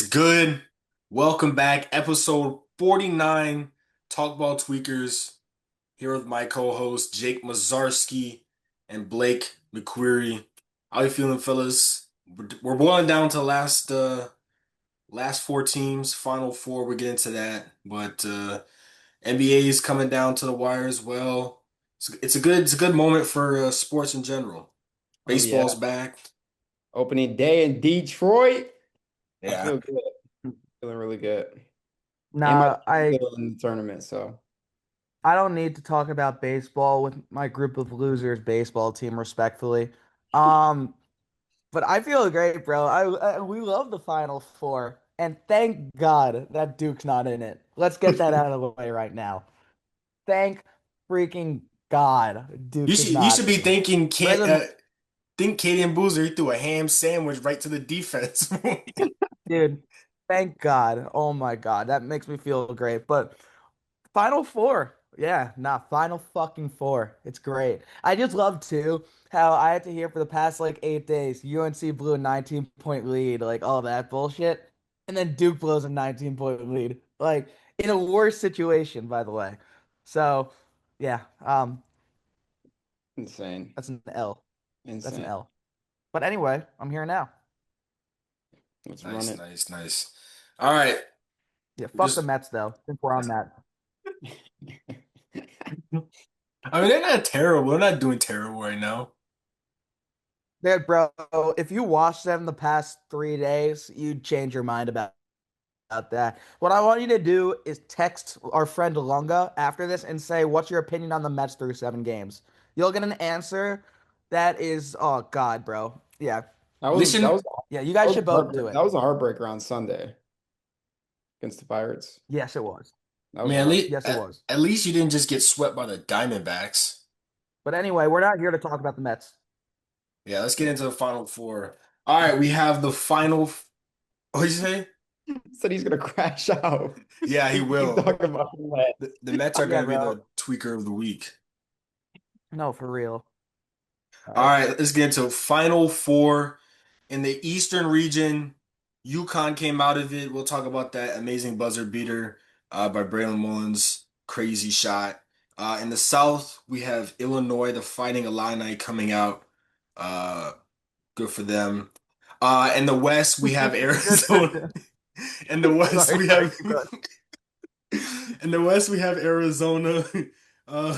good? Welcome back. Episode 49, TalkBall Tweakers. Here with my co-host Jake Mazarski and Blake McQuarrie. How you feeling, fellas? We're boiling down to last four teams, final four. We'll get into that. But NBA is coming down to the wire as well. It's a good moment for sports in general. Oh Baseball's yeah. back. Opening day in Detroit. I Yeah. feel good. Feeling really good. And my Nah, team's I still in the tournament, so I don't need to talk about baseball with my group of losers baseball team respectfully. Um, but I feel great, bro. We love the Final Four, and thank God that Duke's not in it. Let's get that out of the way right now. Thank freaking God You Duke is should you not should be in. thinking Braylon, think Kaden Boozer threw a ham sandwich right to the defense. dude, thank God. Oh my God, that makes me feel great. But Final Four. Yeah, nah, Final fucking Four. It's great. I just love too how I had to hear for the past like 8 days, UNC blew a 19-point lead, like all that bullshit. And then Duke blows a 19-point lead. Like in a worse situation, by the way. So yeah, insane. that's an L. That's an Insane. L. But anyway, I'm here now. Let's run Nice, it. nice, nice. All right, Yeah, fuck the just Mets though, since we're on that. I mean they're not terrible. They're not doing terrible right now. There, bro, if you watch them the past 3 days, you'd change your mind about that. What I want you to do is text our friend Lunga after this and say, "What's your opinion on the Mets through 7 games?" You'll get an answer that is, oh God, bro. Yeah, That was that Listen, was yeah. You guys should both do that it. was a heartbreaker on Sunday against the Pirates. Yes, it was. That I was mean rough. Yes, it was. at least you didn't just get swept by the Diamondbacks. But anyway, we're not here to talk about the Mets. Yeah, let's get into the final four. All right, we have the final. What'd you say? Said he's gonna crash out. Yeah, he Keep will. talking about that. The Mets are Yeah, going to be bro. the tweaker of the week. No, for real. All All right. right, let's get into final four in the Eastern region. UConn came out of it. We'll talk about that amazing buzzer beater by Braylon Mullins. Crazy shot. In the South, we have Illinois, the Fighting Illini, coming out. Uh, Good for them. In the West, we have Good for Arizona. them. In the West, Sorry, we sorry. have Keep going. in the West we have Arizona. Uh,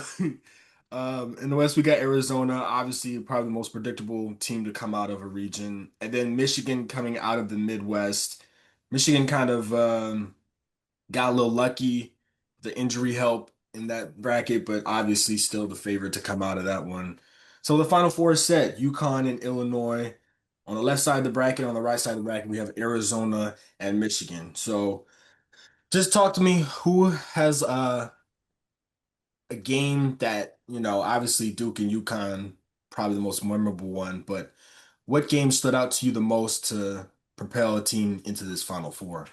in the West we got Arizona, obviously probably the most predictable team to come out of a region, and then Michigan coming out of the Midwest. Michigan kind of got a little lucky, the injury help in that bracket, but obviously still the favorite to come out of that one. So the Final Four is set: UConn and Illinois. On the left side of the bracket, on the right side of the bracket, we have Arizona and Michigan. So just talk to me. Who has a game that, obviously Duke and UConn probably the most memorable one, but what game stood out to you the most to propel a team into this Final Four?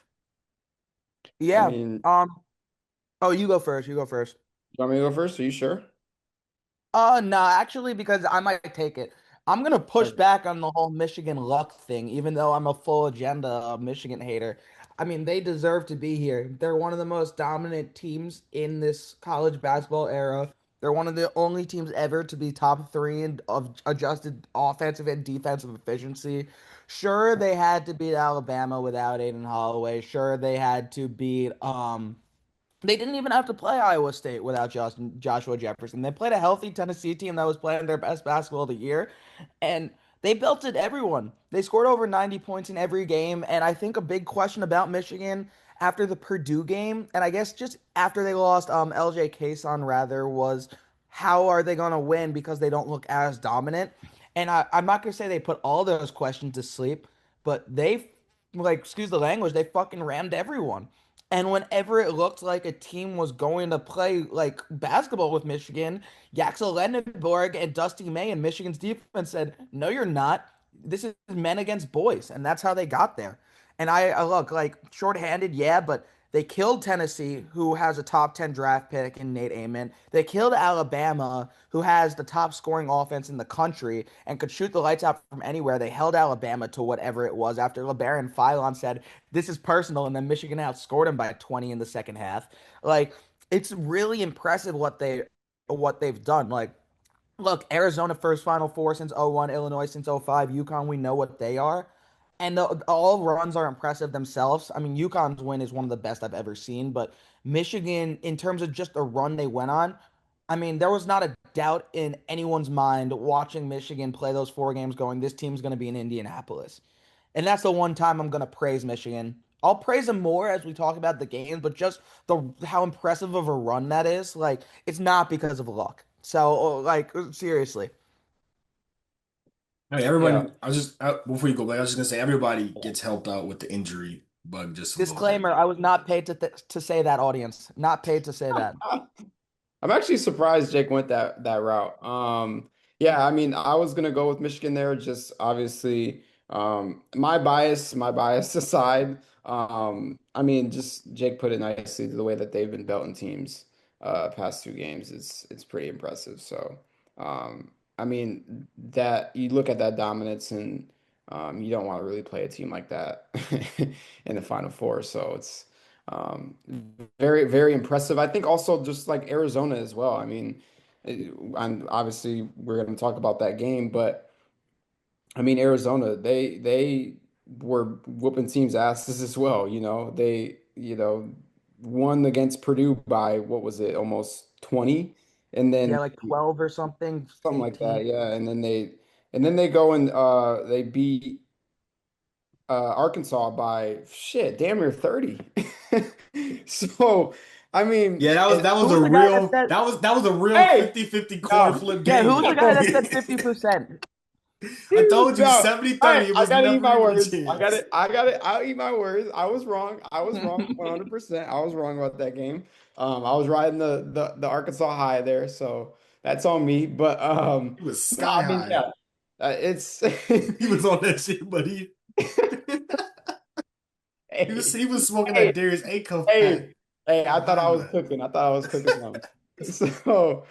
I Yeah. mean, Oh, you go first. You go first. you want me to go first? Are you sure? No, actually, because I might take it. I'm gonna push Okay. back on the whole Michigan luck thing, even though I'm a full agenda Michigan hater. I mean, they deserve to be here. They're one of the most dominant teams in this college basketball era. They're one of the only teams ever to be top three in of adjusted offensive and defensive efficiency. Sure, they had to beat Alabama without Aiden Holloway. Sure, they had to beat they didn't even have to play Iowa State without Joshua Jefferson. They played a healthy Tennessee team that was playing their best basketball of the year, and they belted everyone. They scored over 90 points in every game, and I think a big question about Michigan after the Purdue game, and I guess just after they lost LJ Kason rather, was how are they going to win because they don't look as dominant? And I'm not going to say they put all those questions to sleep, but they, like, excuse the language, they fucking rammed everyone. And whenever it looked like a team was going to play like basketball with Michigan, Yaxel Lendenborg and Dusty May and Michigan's defense said, "No, you're not. This is men against boys," and that's how they got there. And I look like shorthanded, yeah, but They killed Tennessee, who has a top 10 draft pick in Nate Amon. They killed Alabama, who has the top scoring offense in the country and could shoot the lights out from anywhere. They held Alabama to whatever it was after LeBaron Philon said, "This is personal," and then Michigan outscored him by 20 in the second half. Like, it's really impressive what they've done. Like, look, Arizona first Final Four since '01, Illinois since '05, UConn, we know what they are. And all runs are impressive themselves. I mean, UConn's win is one of the best I've ever seen, but Michigan, in terms of just the run they went on, I mean, there was not a doubt in anyone's mind watching Michigan play those 4 games going, this team's going to be in Indianapolis. And that's the one time I'm going to praise Michigan. I'll praise them more as we talk about the games, but just the how impressive of a run that is, like, it's not because of luck. So, like, seriously. Hey, Yeah. everybody, before you go back, I was just gonna say everybody gets helped out with the injury bug just a little bit. Disclaimer, I was not paid to say that, audience. Not paid to say that. I'm actually surprised Jake went that route. Yeah, I mean, I was gonna go with Michigan there, just obviously, my bias aside. I mean, just Jake put it nicely, the way that they've been belting teams past 2 games, it's pretty impressive. So, I mean, that you look at that dominance and you don't want to really play a team like that in the Final Four. So it's um, very, very impressive. I think also just like Arizona as well. I mean, I'm obviously we're going to talk about that game, but I mean Arizona, they were whooping teams' asses as well. They won against Purdue by what was it, almost 20, and Yeah, then like 12 or something, something like 18. that, yeah. And then they go and they beat Arkansas by shit, damn near 30. So, I mean, Yeah, and Who was the guy that said, that was a real hey, 50-50 coin no, flip yeah, who was game. the guy no, that said 50%? I told you no. 70-30, I it I was gotta eat never my even a words. I got chance. it. I got it. I'll eat my words. I was wrong. I was wrong 100%. I was wrong about that game. I was riding the Arkansas high there, so that's on me. But He was no, sky I mean, high. yeah, it's He was on that shit, but he hey, he was smoking hey, that Darius A cup pack. hey, hey, I thought I was Behind cooking. I thought I was cooking something. So,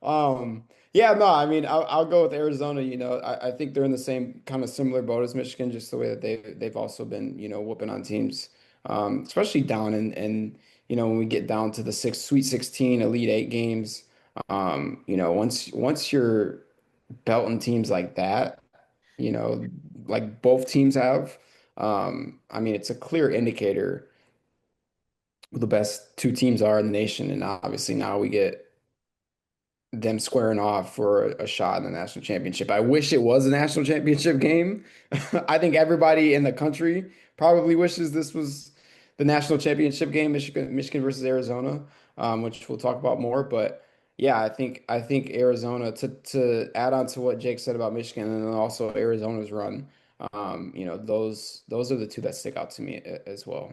um, yeah, no, I mean, I'll go with Arizona. I think they're in the same kind of similar boat as Michigan, just the way that they've also been, whooping on teams, especially down when we get down to the Sweet 16, Elite Eight games. Once you're belting teams like that, like both teams have, I mean, it's a clear indicator who the best 2 teams are in the nation. And obviously now we get them squaring off for a shot in the national championship. I wish it was a national championship game. I think everybody in the country probably wishes this was the national championship game, Michigan versus Arizona, which we'll talk about more. But yeah, I think Arizona, to add on to what Jake said about Michigan and then also Arizona's run, those are the 2 that stick out to me as well.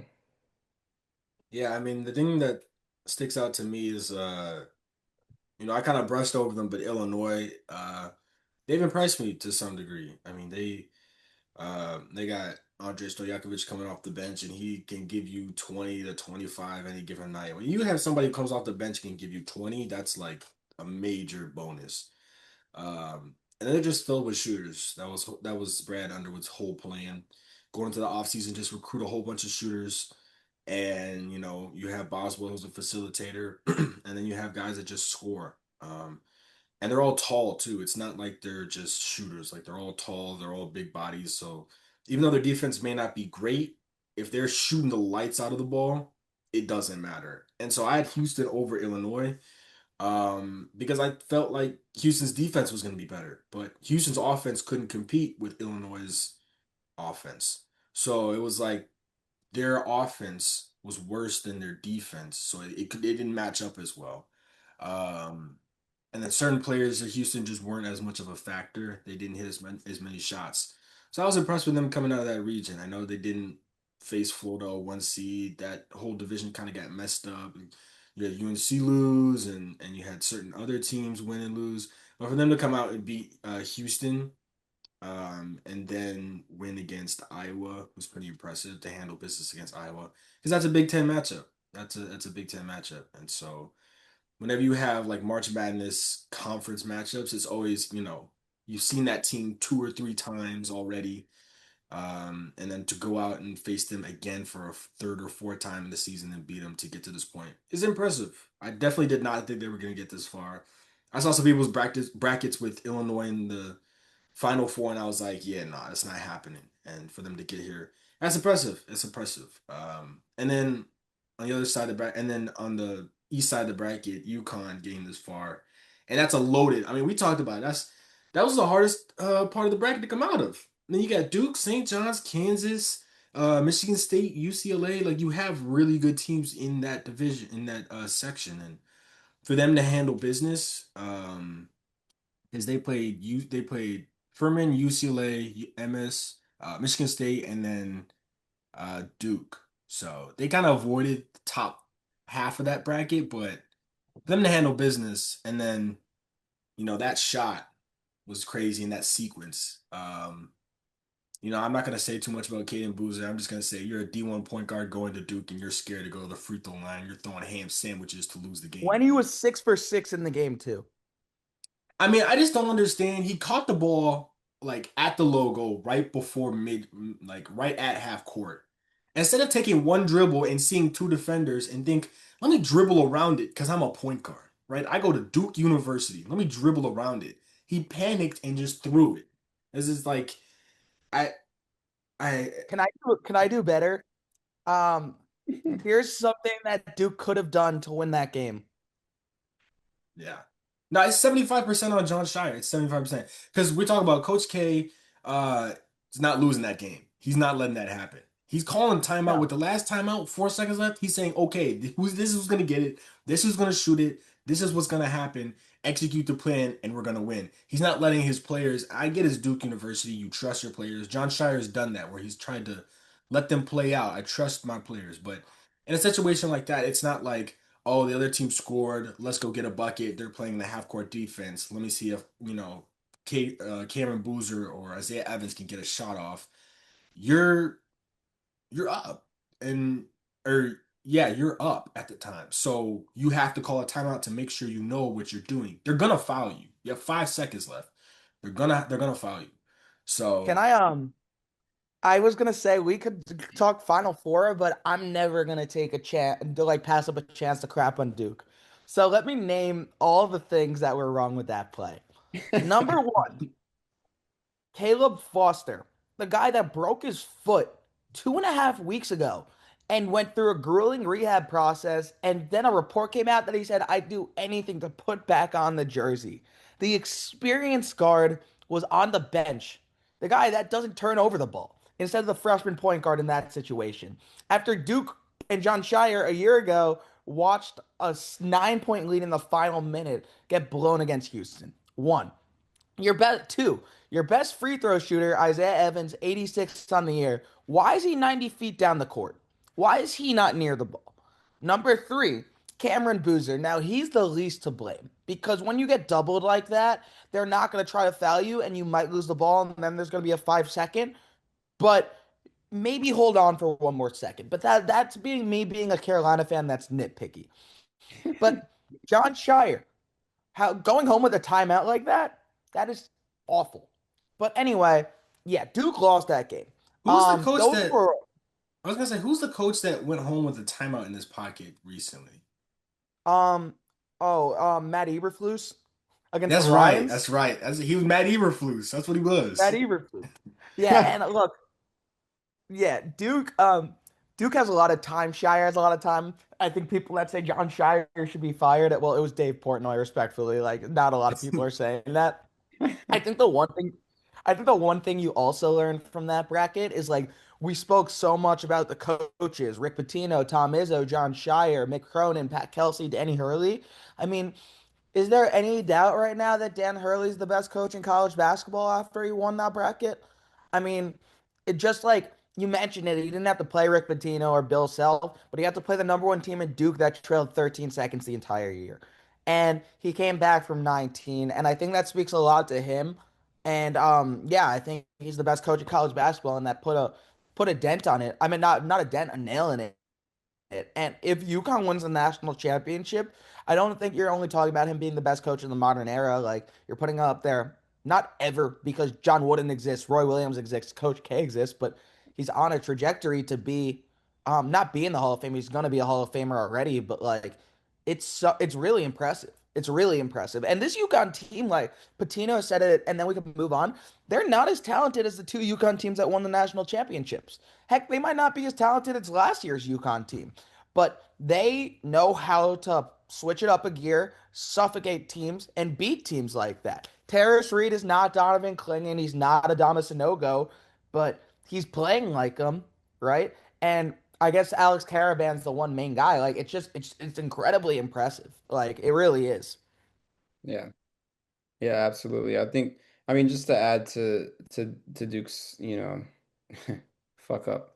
Yeah, I mean, the thing that sticks out to me is, I kind of brushed over them, but Illinois, they've impressed me to some degree. I mean, they got Andre Stojakovic coming off the bench, and he can give you 20 to 25 any given night. When you have somebody who comes off the bench and can give you 20, that's like a major bonus. And they're just filled with shooters. That was Brad Underwood's whole plan. Going into the offseason, just recruit a whole bunch of shooters. And you have Boswell who's a facilitator, and then you have guys that just score. And they're all tall too. It's not like they're just shooters. Like they're all tall, they're all big bodies. So even though their defense may not be great, if they're shooting the lights out of the ball, it doesn't matter. And so I had Houston over Illinois, because I felt like Houston's defense was going to be better, but Houston's offense couldn't compete with Illinois' offense. So it was like their offense was worse than their defense, so it didn't match up as well. Um, and then certain players at Houston just weren't as much of a factor. They didn't hit as many shots. So I was impressed with them coming out of that region. I know they didn't face Florida 1 seed. That whole division kind of got messed up. You had UNC lose, and you had certain other teams win and lose. But for them to come out and beat Houston, and then win against Iowa was pretty impressive to handle business against Iowa because that's a Big Ten matchup. That's a Big Ten matchup, and so whenever you have like March Madness conference matchups, it's always, you've seen that team two or three times already. And then to go out and face them again for a third or fourth time in the season and beat them to get to this point is impressive. I definitely did not think they were going to get this far. I saw some people's brackets with Illinois in the Final Four, and I was like, yeah, no, it's not happening. And for them to get here, that's impressive. It's impressive. And then on the other side of the bracket, and then on the east side of the bracket, UConn getting this far, and that's a loaded. I mean, we talked about it. That was the hardest part of the bracket to come out of. And then you got Duke, St. John's, Kansas, Michigan State, UCLA. Like you have really good teams in that division, in that section, and for them to handle business, is they played Furman, UCLA, MS, Michigan State, and then Duke. So they kind of avoided the top half of that bracket, but for them to handle business, and then that shot was crazy in that sequence. I'm not gonna say too much about Caden Boozer. I'm just gonna say you're a D1 point guard going to Duke, and you're scared to go to the free throw line. You're throwing ham sandwiches to lose the game. When he was 6 for 6 in the game too. I mean, I just don't understand. He caught the ball like at the logo right before like right at half court. Instead of taking one dribble and seeing two defenders and think, let me dribble around it because I'm a point guard, right? I go to Duke University. Let me dribble around it. He panicked and just threw it. This is like, I, I, Can I do better? Um, Here's something that Duke could have done to win that game. Yeah. No, it's 75% on John Shire. It's 75%. Because we're talking about Coach K is not losing that game. He's not letting that happen. He's calling timeout No. with the last timeout, 4 seconds left. He's saying, okay, this is who's gonna get it, this is gonna shoot it, this is what's gonna happen. Execute the plan, and we're gonna win. He's not letting his players. I get his Duke University. You trust your players. John Shire's done that where he's tried to let them play out. I trust my players. But in a situation like that, it's not like, oh, the other team scored. Let's go get a bucket. They're playing the half court defense. Let me see if, Cameron Boozer or Isaiah Evans can get a shot off. You're you're up. And or yeah, you're up at the time. So you have to call a timeout to make sure you know what you're doing. They're gonna foul you. You have 5 seconds left. They're gonna foul you. Can So I was gonna say we could talk Final Four, but I'm never gonna take a chance to like pass up a chance to crap on Duke. So let me name all the things that were wrong with that play. Number one, Caleb Foster, the guy that broke his foot 2.5 weeks ago and went through a grueling rehab process. And then a report came out that he said, I'd do anything to put back on the jersey. The experienced guard was on the bench, the guy that doesn't turn over the ball instead of the freshman point guard in that situation. After Duke and John Shire a year ago watched a 9 point lead in the final minute get blown against Houston. One. Your best free throw shooter, Isaiah Evans, 86 on the year. Why is he 90 feet down the court? Why is he not near the ball? Number three, Cameron Boozer. Now he's the least to blame because when you get doubled like that, they're not going to try to foul you and you might lose the ball and then there's going to be a 5 second. But maybe hold on for one more second. But that's being me being a Carolina fan that's nitpicky. But John Shire, how going home with a timeout like that, that is awful. But anyway, yeah, Duke lost that game. who's the coach Those that were I was gonna say, who's the coach that went home with a timeout in his pocket recently? um Matt Eberflus against the That's right. Lions. That's right. He was Matt Eberflus. That's what he was. Matt Eberflus. Yeah, and look, yeah, Duke has a lot of time. Shire has a lot of time. I think people that say John Shire should be fired. Well, it was Dave Portnoy, respectfully. Like, not a lot of people are saying that. I think the one thing I think the one thing you also learned from that bracket is like we spoke so much about the coaches, Rick Pitino, Tom Izzo, John Shire, Mick Cronin, Pat Kelsey, Danny Hurley. I mean, is there any doubt right now that Dan Hurley's the best coach in college basketball after he won that bracket? I mean, it just like you mentioned it, he didn't have to play Rick Pitino or Bill Self, but he had to play the number one team in Duke that trailed 13 seconds the entire year. And he came back from 19, and I think that speaks a lot to him. And yeah, I think he's the best coach in college basketball, and that put a dent on it. I mean, not a dent, a nail in it. And if UConn wins the national championship, I don't think you're only talking about him being the best coach in the modern era. Like you're putting him up there, not ever because John Wooden exists, Roy Williams exists, Coach K exists, but he's on a trajectory to be, not be in the Hall of Fame. He's gonna be a Hall of Famer already, but like it's really impressive. It's really impressive. And this UConn team, like Patino said it, and then we can move on. They're not as talented as the two UConn teams that won the national championships. Heck, they might not be as talented as last year's UConn team, but they know how to switch it up a gear, suffocate teams, and beat teams like that. Terrace Reed is not Donovan Clingan. He's not Adama Sanogo, but he's playing like them, right? And I guess Alex Caravan's the one main guy. Like it's incredibly impressive. Like it really is. Yeah. Yeah, absolutely. I mean, just to add to Duke's, fuck up.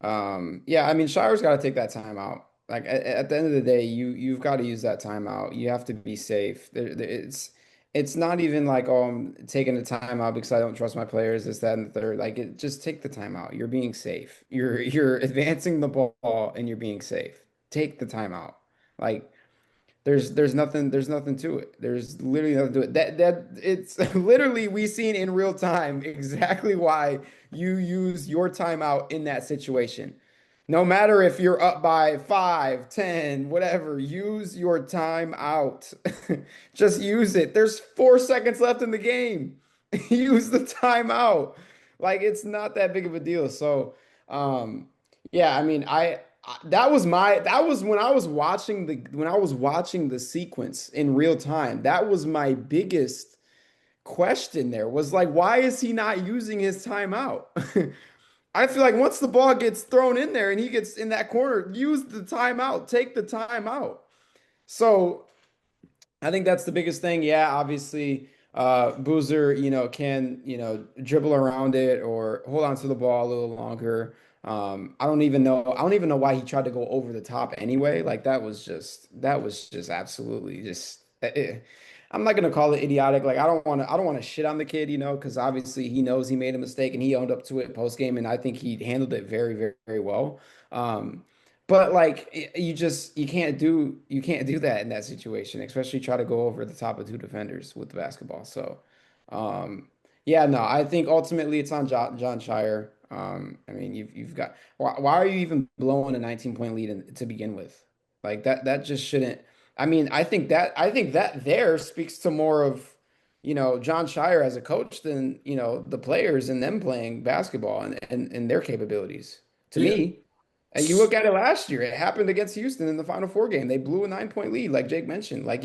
Yeah, I mean, Shire's got to take that time out. Like at the end of the day, you've got to use that timeout. You have to be safe. It's not even like, oh, I'm taking the timeout because I don't trust my players, this, that, and the third. Like just take the timeout. You're being safe. You're advancing the ball and you're being safe. Take the timeout. Like there's nothing to it. There's literally nothing to it. That it's literally we seen in real time exactly why you use your timeout in that situation. No matter if you're up by 5, 10, whatever, use your timeout. Just use it. There's 4 seconds left in the game. Use the timeout. Like it's not that big of a deal. So, yeah, I mean, that was when I was watching the sequence in real time. That was my biggest question there was like, why is he not using his timeout? I feel like once the ball gets thrown in there and he gets in that corner, use the timeout, take the timeout. So I think that's the biggest thing. Yeah, obviously, Boozer, can, dribble around it or hold on to the ball a little longer. I don't even know why he tried to go over the top anyway. Like that was just absolutely just I'm not gonna call it idiotic. Like I don't want to shit on the kid, because obviously he knows he made a mistake and he owned up to it post game, and I think he handled it very, very, very well. But like you can't do that in that situation, especially try to go over the top of two defenders with the basketball. So yeah, no, I think ultimately it's on John Shire. I mean you've got why are you even blowing a 19-point lead to begin with? Like that just shouldn't. I mean, I think that there speaks to more of John Shire as a coach than the players and them playing basketball and their capabilities. To Yeah. me, and you look at it last year, it happened against Houston in the Final Four game. They blew a 9-point lead, like Jake mentioned. Like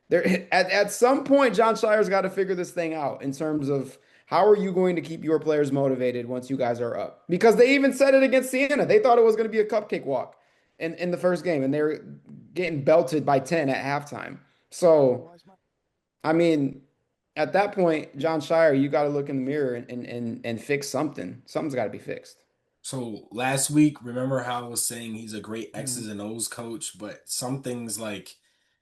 there at some point, John Shire's got to figure this thing out in terms of how are you going to keep your players motivated once you guys are up? Because they even said it against Siena. They thought it was going to be a cupcake walk in the first game, and they were getting belted by 10 at halftime. So, I mean, at that point, John Shire, you got to look in the mirror and fix something. Something's got to be fixed. So last week, remember how I was saying he's a great X's Mhm. and O's coach, but some things like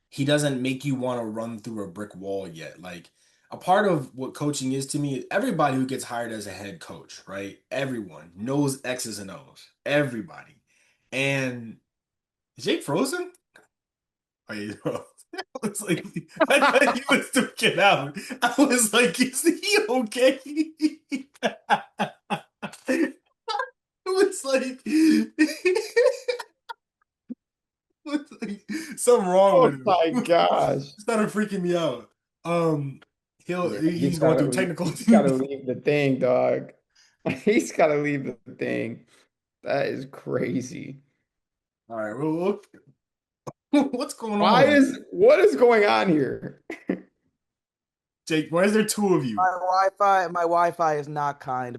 he doesn't make you want to run through a brick wall yet. Like a part of what coaching is to me, everybody who gets hired as a head coach, right? Everyone knows X's and O's. Everybody. And is Jake frozen? Oh, yeah. I was like, I thought he was freaking out. I was like, is he okay? It was like, it's like something wrong with Oh him. my gosh. It started freaking me out. Um, Yeah, he's going through technical. he's gotta leave the thing, dog. He's gotta leave the thing. That is crazy. All right, well, what's going on, What is going on here? Jake? Why is there two of you? My Wi-Fi is not kind.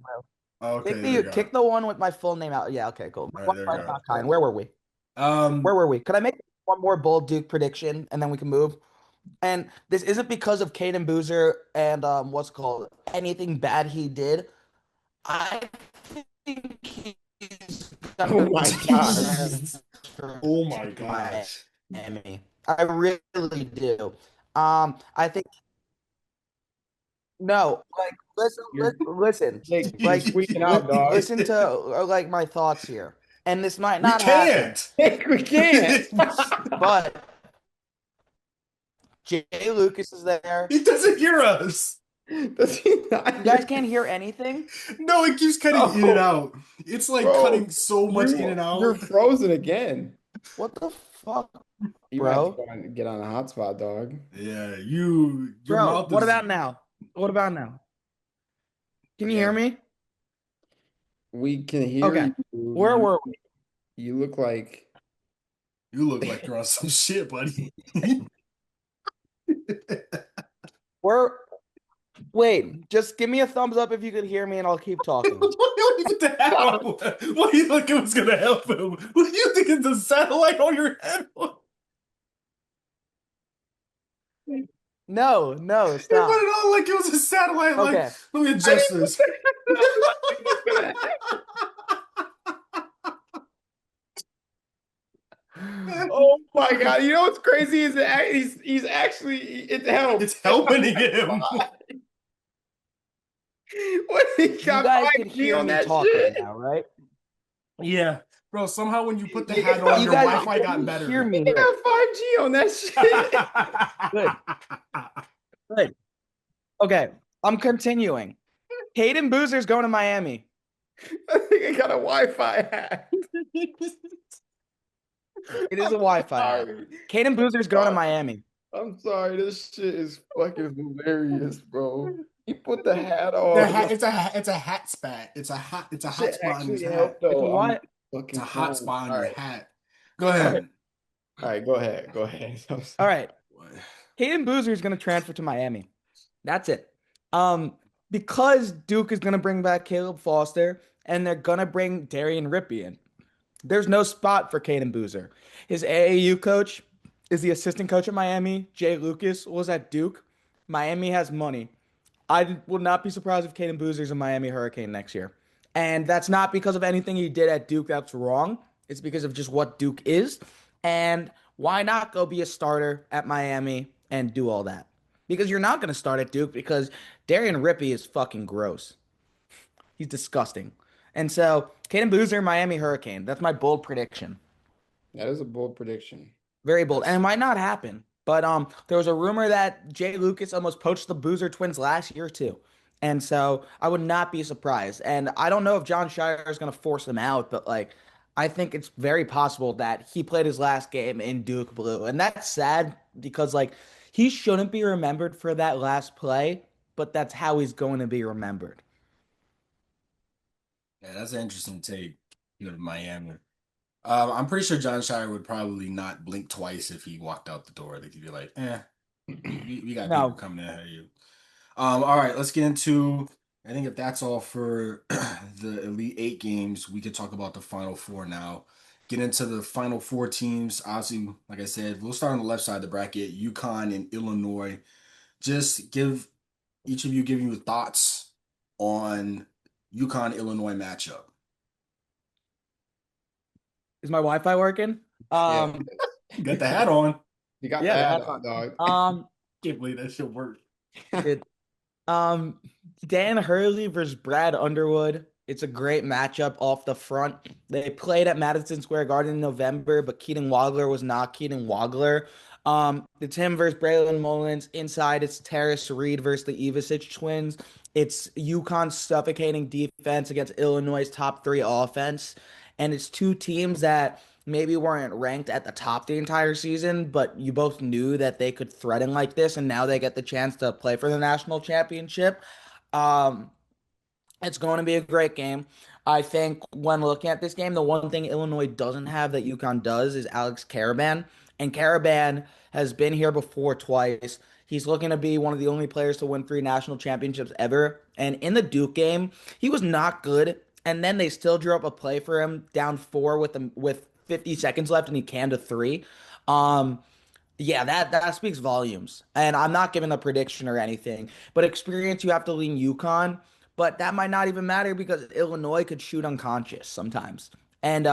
Okay, Kick there we the go. kick the one with my full name out. Yeah, okay, cool. My All right, there we Wi-Fi is go. not kind. Where were we? Where Um, were we? Could I make one more bold Duke prediction and then we can move? And this isn't because of Caden Boozer and what's it called anything bad he did. I think he's Oh gonna my gosh. transfer oh to my gosh. Miami. I really do. I think no, like listen, You're listen, Jake, you're tweaking out, dog. listen to like my thoughts here. and this might We not happen, can't. We can't. but Jay Lucas is there. He doesn't hear us. Does he not You guys hear? can't hear anything? No, it keeps cutting in and Oh, out. It's like bro, cutting so much in and you're out. frozen again. What the fuck, You might have to bro? go and get on a hotspot, dog. Yeah, your Bro, mouth what is about now? What about now? Can you yeah. hear me? We can hear Okay. you. Where were we? You look like You look like you're on some shit, buddy. Where Wait, just give me a thumbs up if you could hear me and I'll keep talking. What do you put the hat on? What do you think it was gonna help him? What do you think is the satellite on your head? No, no, He put stop. it on like it was a satellite. Like, Okay. let me I adjust didn't this. know what was gonna happen. Oh my God. You know what's crazy is that he's actually it helped. It's helping him. What he You got guys could 5G hear on me that talk right shit? now, right? Yeah, bro. Somehow when you put the He hat on, You your guys Wi-Fi got can hear better. me, right? got 5G on that shit. Good, good. Okay, I'm continuing. Hayden Boozer's going to Miami. I think I got a Wi-Fi hack. It is a I'm Wi-Fi hack. sorry. Caden Boozer's going to Sorry. Miami. I'm sorry. This shit is fucking hilarious, bro. He put the hat The on. hat. It's a hat spat. It's a hot Shit spot on his actually hat. helped It's a though. I'm what? It's a fucking hot crying. spot on All your right. hat. Go All right. ahead. All right. Go ahead. Go ahead. I'm All sorry. right. Hayden Boozer's going to transfer to Miami. That's it. Um, because Duke is going to bring back Caleb Foster and they're going to bring Darian Rippey in. There's no spot for Caden Boozer. His AAU coach is the assistant coach at Miami. Jay Lucas was at Duke. Miami has money. I would not be surprised if Caden Boozer's a Miami Hurricane next year. And that's not because of anything he did at Duke that's wrong. It's because of just what Duke is. And why not go be a starter at Miami and do all that? Because you're not going to start at Duke because Darian Rippey is fucking gross. He's disgusting. And so, Caden Boozer, Miami Hurricane. That's my bold prediction. That is a bold prediction. Very bold. And That's it might not happen. But there was a rumor that Jay Lucas almost poached the Boozer twins last year too. And so I would not be surprised. And I don't know if John Shire is going to force them out, but like I think it's very possible that he played his last game in Duke Blue. And that's sad because like he shouldn't be remembered for that last play, but that's how he's going to be remembered. yeah, that's an interesting take. You go to Miami. I'm pretty sure John Shire would probably not blink twice if he walked out the door. They could be like, we got people No, coming in ahead of you. All right, let's get into. I think if that's all for the Elite Eight games, we could talk about the Final Four now. Get into the Final Four teams. Obviously, like I said, we'll start on the left side of the bracket, UConn and Illinois. Just give each of you give you thoughts on UConn Illinois matchup. is my Wi-Fi working? Yeah. Um, You got the hat on. You got yeah, the that hat's on, on. dog. Can't believe that shit worked. It Um, Dan Hurley versus Brad Underwood. It's a great matchup off the front. They played at Madison Square Garden in November, but Keaton Wagler was not Keaton Wagler. It's him versus Braylon Mullins. Inside, it's Terrace Reed versus the Ivisic twins. It's UConn's suffocating defense against Illinois' top three offense. And it's two teams that maybe weren't ranked at the top the entire season, but you both knew that they could threaten like this, and now they get the chance to play for the national championship. Um, it's going to be a great game. I think when looking at this game, the one thing Illinois doesn't have that UConn does is Alex Caravan. And Caravan has been here before twice. He's looking to be one of the only players to win three national championships ever. And in the Duke game, he was not good. And then they still drew up a play for him down four with 50 seconds left, and he canned a three. Um, yeah, that speaks volumes. And I'm not giving a prediction or anything, but experience you have to lean UConn, but that might not even matter because Illinois could shoot unconscious sometimes. And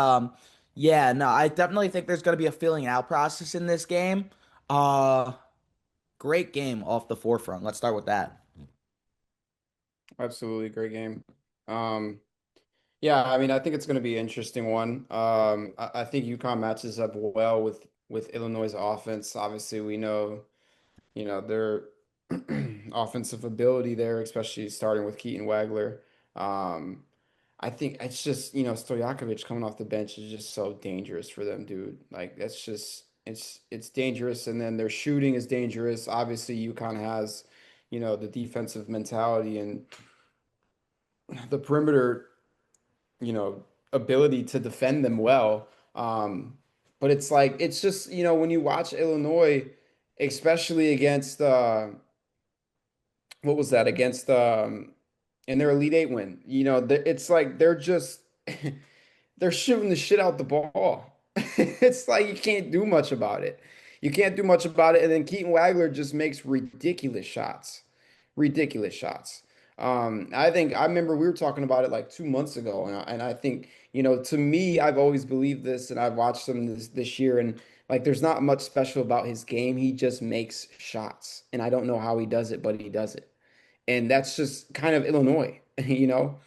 yeah, no, I definitely think there's going to be a filling out process in this game. Uh Great game off the forefront. Let's start with that. Absolutely great game. Um, Yeah, I mean, I think it's going to be an interesting one. I think UConn matches up well with Illinois' offense. Obviously, we know, their offensive ability there, especially starting with Keaton Wagler. Um, I think it's just, Stojakovic coming off the bench is just so dangerous for them, dude. Like that's just it's dangerous, and then their shooting is dangerous. Obviously, UConn has, the defensive mentality and the perimeter, you know, ability to defend them well. But it's like it's just, when you watch Illinois, especially against what was that against in their Elite Eight win, it's like they're just they're shooting the shit out the ball. It's like you can't do much about it. You can't do much about it, and then Keaton Wagler just makes ridiculous shots, ridiculous shots. I remember we were talking about it like 2 months ago, and I think, to me, I've always believed this, and I've watched him this year, and like there's not much special about his game. He just makes shots, and I don't know how he does it, but he does it, and that's just kind of Illinois, you know.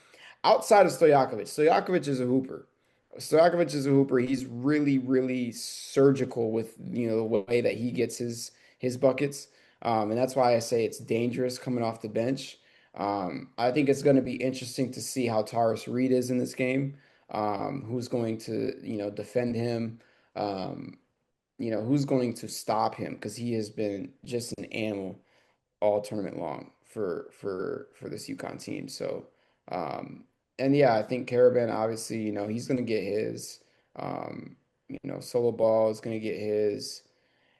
Outside of Stojakovic is a hooper. Stojakovic is a hooper. He's really, really surgical with, the way that he gets his buckets. And that's why I say it's dangerous coming off the bench. I think it's going to be interesting to see how Taurus Reed is in this game. Who's going to, defend him? Um, who's going to stop him? Because he has been just an animal all tournament long for this UConn team. So, um, and yeah, I think Caravan obviously, he's going to get his. Solo Ball is going to get his.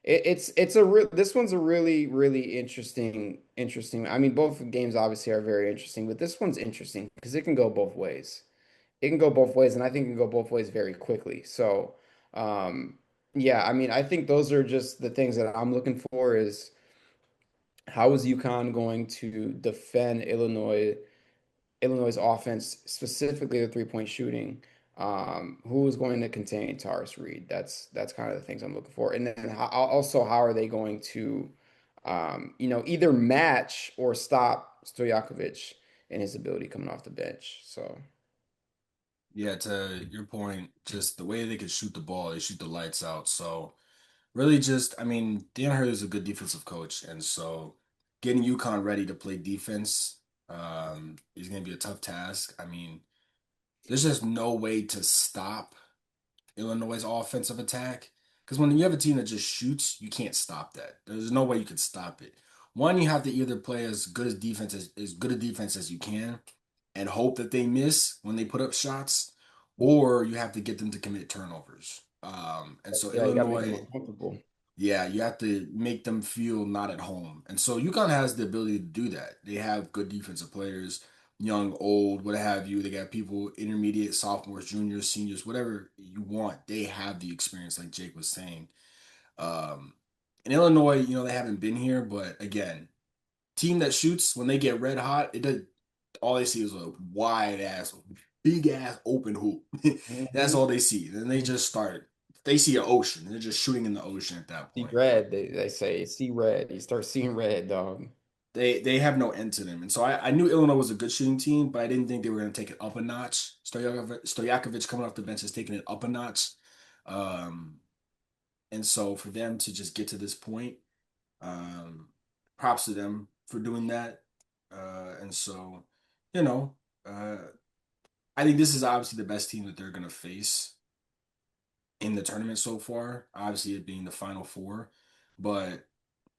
It's a this one's a really, really interesting. I mean, both games obviously are very interesting, but this one's interesting because it can go both ways. It can go both ways, and I think it can go both ways very quickly. So, yeah, I mean, I think those are just the things that I'm looking for is how is UConn going to defend Illinois' offense, specifically the three-point shooting? Who is going to contain Taurus Reed? That's kind of the things I'm looking for. And then also, how are they going to, either match or stop Stojakovic and his ability coming off the bench? So Yeah, to your point, just the way they could shoot the ball, they shoot the lights out. So really just, I mean, Dan Hurley is a good defensive coach, and so getting UConn ready to play defense is going to be a tough task. I mean, there's just no way to stop Illinois' offensive attack. Because when you have a team that just shoots, you can't stop that. There's no way you can stop it. One, you have to either play as good a defense as you can and hope that they miss when they put up shots, or you have to get them to commit turnovers. And so yeah, you got to make them Illinois, uncomfortable. yeah, you have to make them feel not at home. And so UConn has the ability to do that. They have good defensive players, young, old, what have you. They got people, intermediate, sophomores, juniors, seniors, whatever you want. They have the experience, like Jake was saying. Um, in Illinois, they haven't been here, but again, team that shoots when they get red hot, it does all they see is a wide ass, big ass open hoop. That's Hmm. all they see. Then they just start. They see an ocean. They're just shooting in the ocean at that See point. red, they say. See red. You start seeing red, dog. They have no end to them. And so I knew Illinois was a good shooting team, but I didn't think they were going to take it up a notch. Stojakovic coming off the bench is taking it up a notch. Um, and so for them to just get to this point, um, props to them for doing that. And so, you know, uh, I think this is obviously the best team that they're going to face in the tournament so far. Obviously, it being the Final Four, but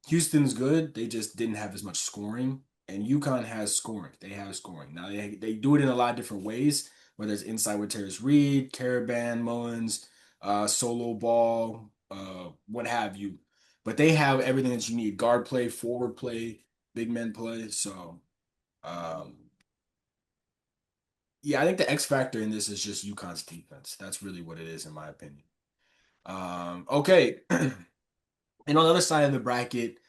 Houston's good. They just didn't have as much scoring, and UConn has scoring. They have scoring. Now they do it in a lot of different ways, whether it's inside with Terrence Reed, Caravan, Mullins, solo ball, what have you. But they have everything that you need: guard play, forward play, big men play. So, um, yeah, I think the X factor in this is just UConn's defense. That's really what it is, in my opinion. Okay. And on the other side of the bracket,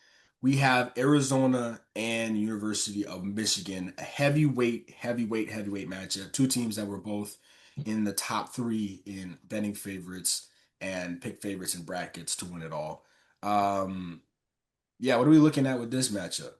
we have Arizona and University of Michigan, a heavyweight matchup. Two teams that were both in the top three in betting favorites and pick favorites in brackets to win it all. Um, yeah, what are we looking at with this matchup?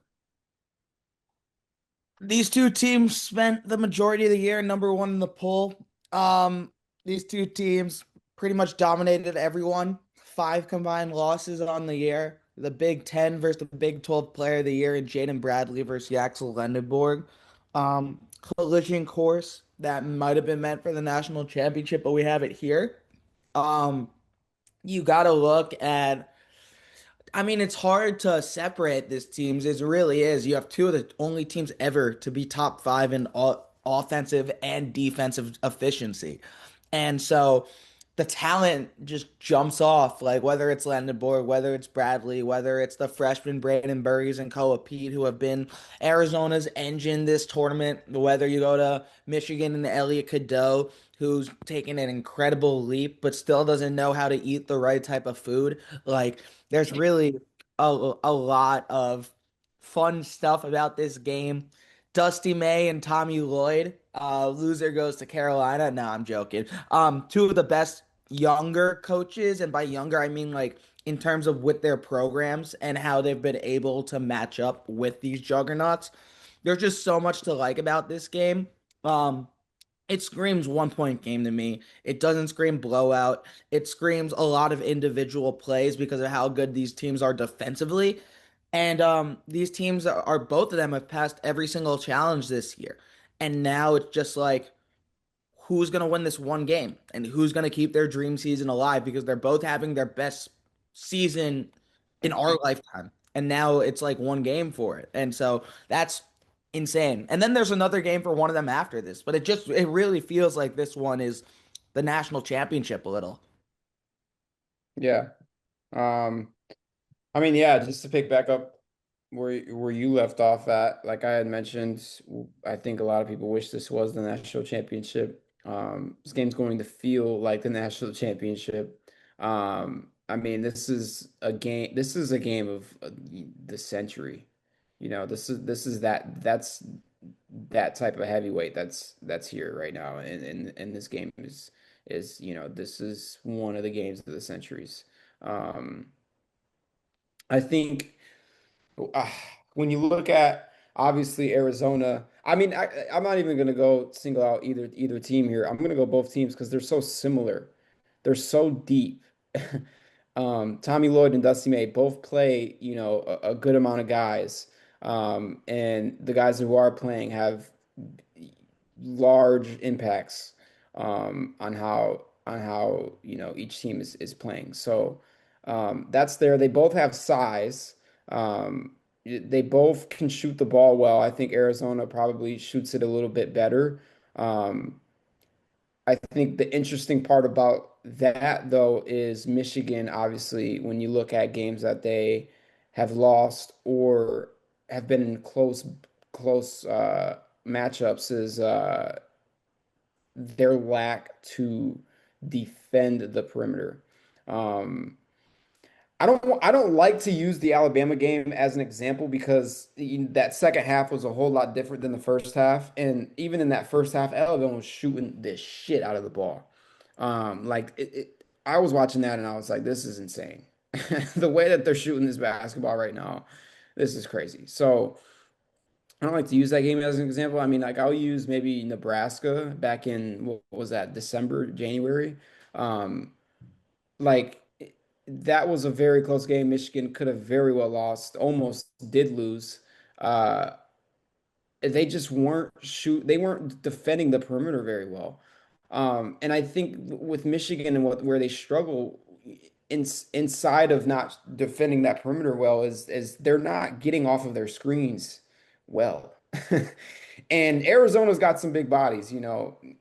These two teams spent the majority of the year number one in the poll. Um, these two teams pretty much dominated everyone. Five combined losses on the year. The Big Ten versus the Big 12 Player of the Year, and Jaden Bradley versus Yaxel Lendenborg. Collision course that might have been meant for the national championship, but we have it here. Um, you got to look at I mean, it's hard to separate these teams. It really is. You have two of the only teams ever to be top five in offensive and defensive efficiency. And so the talent just jumps off, like whether it's Landenborg, whether it's Bradley, whether it's the freshman Braden Burries and Koa Pete, who have been Arizona's engine this tournament, whether you go to Michigan and Elliot Cadeau, who's taken an incredible leap, but still doesn't know how to eat the right type of food. Like, there's really a lot of fun stuff about this game. Dusty May and Tommy Lloyd. Loser goes to Carolina. No, I'm joking. Two of the best younger coaches, and by younger I mean like in terms of with their programs and how they've been able to match up with these juggernauts. There's just so much to like about this game. Um, it screams 1 point game to me. It doesn't scream blowout. It screams a lot of individual plays because of how good these teams are defensively. And these teams are both of them have passed every single challenge this year. And now it's just like who's going to win this one game and who's going to keep their dream season alive because they're both having their best season in our lifetime. And now it's like one game for it. And so that's insane. And then there's another game for one of them after this, but it really feels like this one is the national championship a little. Yeah. Um, I mean, yeah, just to pick back up where you left off at, like I had mentioned, I think a lot of people wish this was the national championship. This game's going to feel like the national championship. I mean, this is a game of the century. You know, that's that type of heavyweight that's here right now, and this game is this is one of the games of the centuries. Um, I think uh, when you look at obviously Arizona, I mean, I'm not even going to go single out either team here. I'm going to go both teams because they're so similar. They're so deep. Tommy Lloyd and Dusty May both play, a good amount of guys. And the guys who are playing have large impacts on how each team is playing. So that's there. They both have size. They both can shoot the ball well. I think Arizona probably shoots it a little bit better. Um, I think the interesting part about that, though, is Michigan, obviously, when you look at games that they have lost or have been in close matchups, is their lack to defend the perimeter. Um, I don't like to use the Alabama game as an example because that second half was a whole lot different than the first half, and even in that first half, Alabama was shooting the shit out of the ball. I was watching that and I was like, this is insane. The way that they're shooting this basketball right now, this is crazy. So I don't like to use that game as an example. I mean, like I'll use maybe Nebraska back in what was that, December, January. Um, like that was a very close game. Michigan could have very well lost, almost did lose. Uh, they weren't defending the perimeter very well. And I think with Michigan and where they struggle inside of not defending that perimeter well is they're not getting off of their screens well. And Arizona's got some big bodies,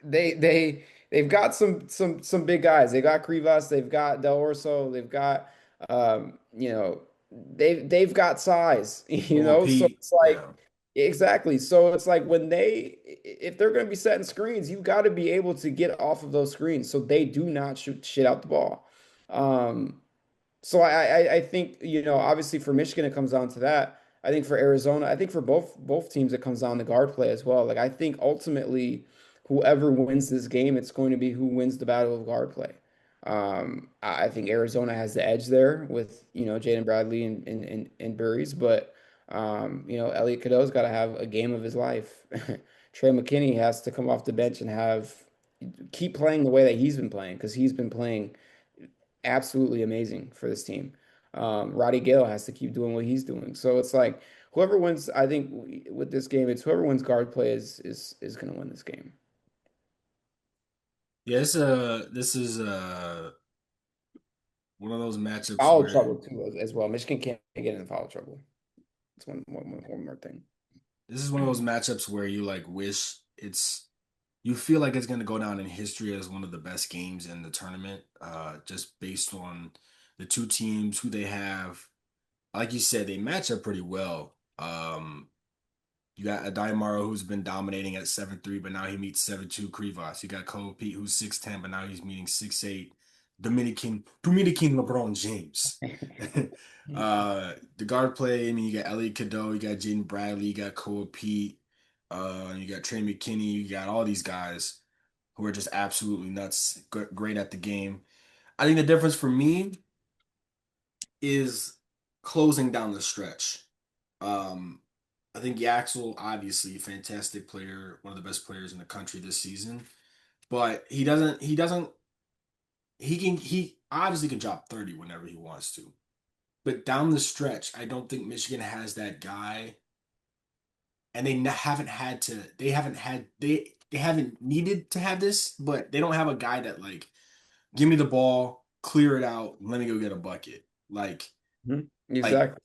they've got some big guys. They got Krivas, they've got Del Orso, they've got um, you know, they've got size, Well, so Pete, it's like yeah. exactly. So it's like if they're going to be setting screens, you got to be able to get off of those screens so they do not shoot shit out the ball. Um, so I think, obviously for Michigan, it comes down to that. I think for Arizona, I think for both teams, it comes down to guard play as well. Like I think ultimately, whoever wins this game, it's going to be who wins the battle of guard play. I think Arizona has the edge there with Jaden Bradley and Burries, but Elliot Cadeau's got to have a game of his life. Trey McKinney has to come off the bench and keep playing the way that he's been playing because he's been playing absolutely amazing for this team. Roddy Gale has to keep doing what he's doing. So it's like whoever wins, I think with this game, it's whoever wins guard play is going to win this game. Yeah, this is one of those matchups Foul where trouble too as well. Michigan can't get in foul trouble. That's one more thing. this is one of those matchups where you like wish you feel like it's going to go down in history as one of the best games in the tournament, just based on the two teams who they have. Like you said, they match up pretty well. You got Adaimaro who's been dominating at 7'3", but now he meets 7'2" Krivas. You got Cole Pete who's 6'10", but now he's meeting 6'8" Dominican LeBron James. The guard play, I mean, you got Elliot Cadeau, you got Jaden Bradley, you got Cole Pete, you got Trey McKinney, you got all these guys who are just absolutely nuts, great at the game. I think the difference for me is closing down the stretch. Um, I think Yaxel, obviously, fantastic player, one of the best players in the country this season. But he obviously can drop 30 whenever he wants to. But down the stretch, I don't think Michigan has that guy. And they haven't needed to have this, but they don't have a guy that like, give me the ball, clear it out, let me go get a bucket. Mhm. Like Exactly.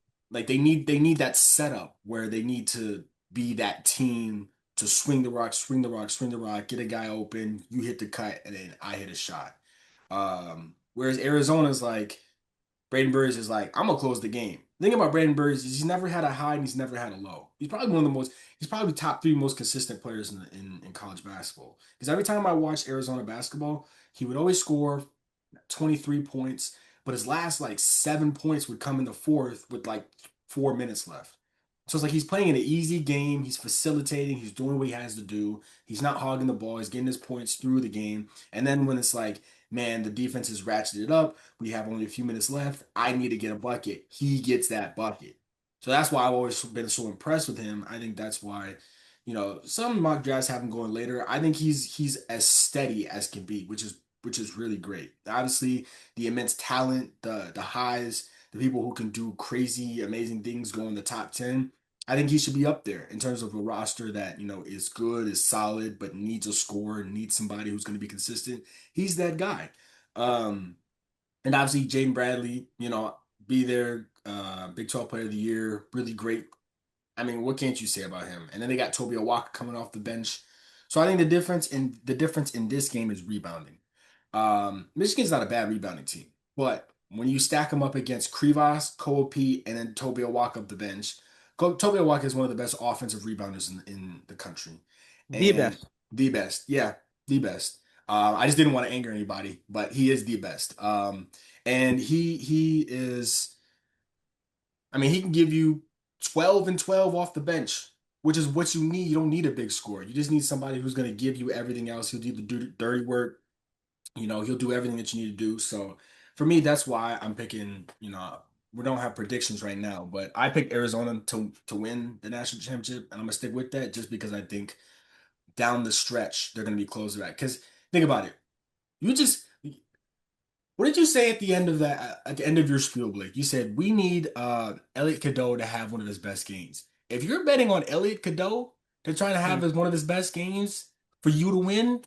they need that setup where they need to be that team to swing the rock, swing the rock, swing the rock, get a guy open, you hit the cut, and then I hit a shot. Whereas Arizona's like Braden Burris is like, I'm gonna close the game. The thing about Braden Burris is he's never had a high and he's never had a low. He's probably top three most consistent players in college basketball. Because every time I watch Arizona basketball, he would always score 23 points, but his last like 7 points would come in the fourth with like 4 minutes left. So it's like he's playing an easy game. He's facilitating. He's doing what he has to do. He's not hogging the ball. He's getting his points through the game. And then when it's like, man, the defense is ratcheted up. We have only a few minutes left. I need to get a bucket. He gets that bucket. So that's why I've always been so impressed with him. I think that's why, some mock drafts have him going later. I think he's as steady as can be, which is really great. Obviously, the immense talent, the highs, the people who can do crazy, amazing things go in the top 10. I think he should be up there in terms of a roster that, is good, is solid, but needs a scorer, needs somebody who's going to be consistent. He's that guy. Um, and obviously Jaden Bradley, be there, Big 12 Player of the Year, really great. I mean, what can't you say about him? And then they got Toby Walker coming off the bench. So I think the difference in this game is rebounding. Michigan's not a bad rebounding team, but when you stack them up against Krivas, Cole Pete, and then Toby Walker up the bench, Toby Walker is one of the best offensive rebounders in the country, The and best. the best. Yeah, the best. I just didn't want to anger anybody, but he is the best. And he is. I mean, he can give you 12 and 12 off the bench, which is what you need. You don't need a big score. You just need somebody who's going to give you everything else. He'll do the dirty work. He'll do everything that you need to do. So for me, that's why I'm picking, we don't have predictions right now, but I picked Arizona to win the national championship, and I'm gonna stick with that just because I think down the stretch they're gonna be closer back. Because think about it. You just what did you say at the end of your spiel, Blake? You said we need Elliot Cadeau to have one of his best games. If you're betting on Elliot Cadeau to try to have one of his best games for you to win,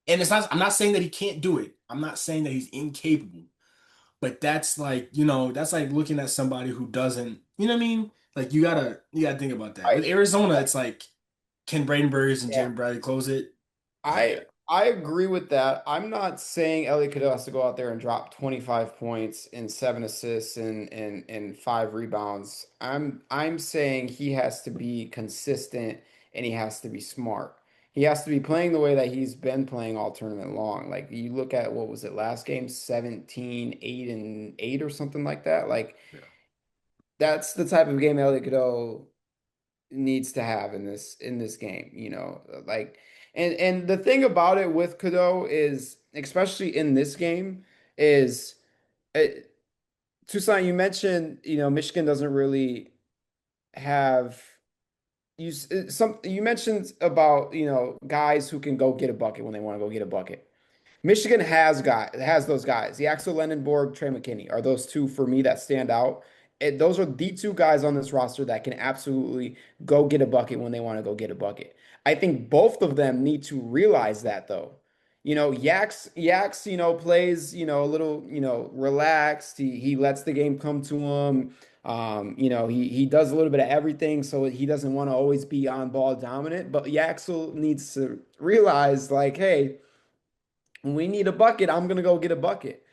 and I'm not saying that he can't do it. I'm not saying that he's incapable. But that's like looking at somebody who doesn't, you know what I mean? Like you gotta think about that. I With Arizona, it's like, can Braden Burris and yeah. Jaden Bradley close it? I Yeah. I agree with that. I'm not saying Elliot Cadeau has to go out there and drop 25 points and 7 assists and 5 rebounds. I'm saying he has to be consistent and he has to be smart. He has to be playing the way that he's been playing all tournament long. Like you look at what was it last game, 17, 8 and 8 or something like that. Like Yeah. that's the type of game Elliot Cadeau needs to have in this game, like and the thing about it with Cadeau is, especially in this game, is Toussaint, you mentioned, Michigan doesn't really have you mentioned about, guys who can go get a bucket when they want to go get a bucket. Michigan has those guys. The Axel Lendenborg, Trey McKinney are those two for me that stand out. Those are the two guys on this roster that can absolutely go get a bucket when they want to go get a bucket. I think both of them need to realize that though. Yaks, plays, a little, relaxed. He lets the game come to him. He does a little bit of everything, so he doesn't want to always be on ball dominant. But Yaxel needs to realize, like, hey, when we need a bucket, I'm gonna go get a bucket.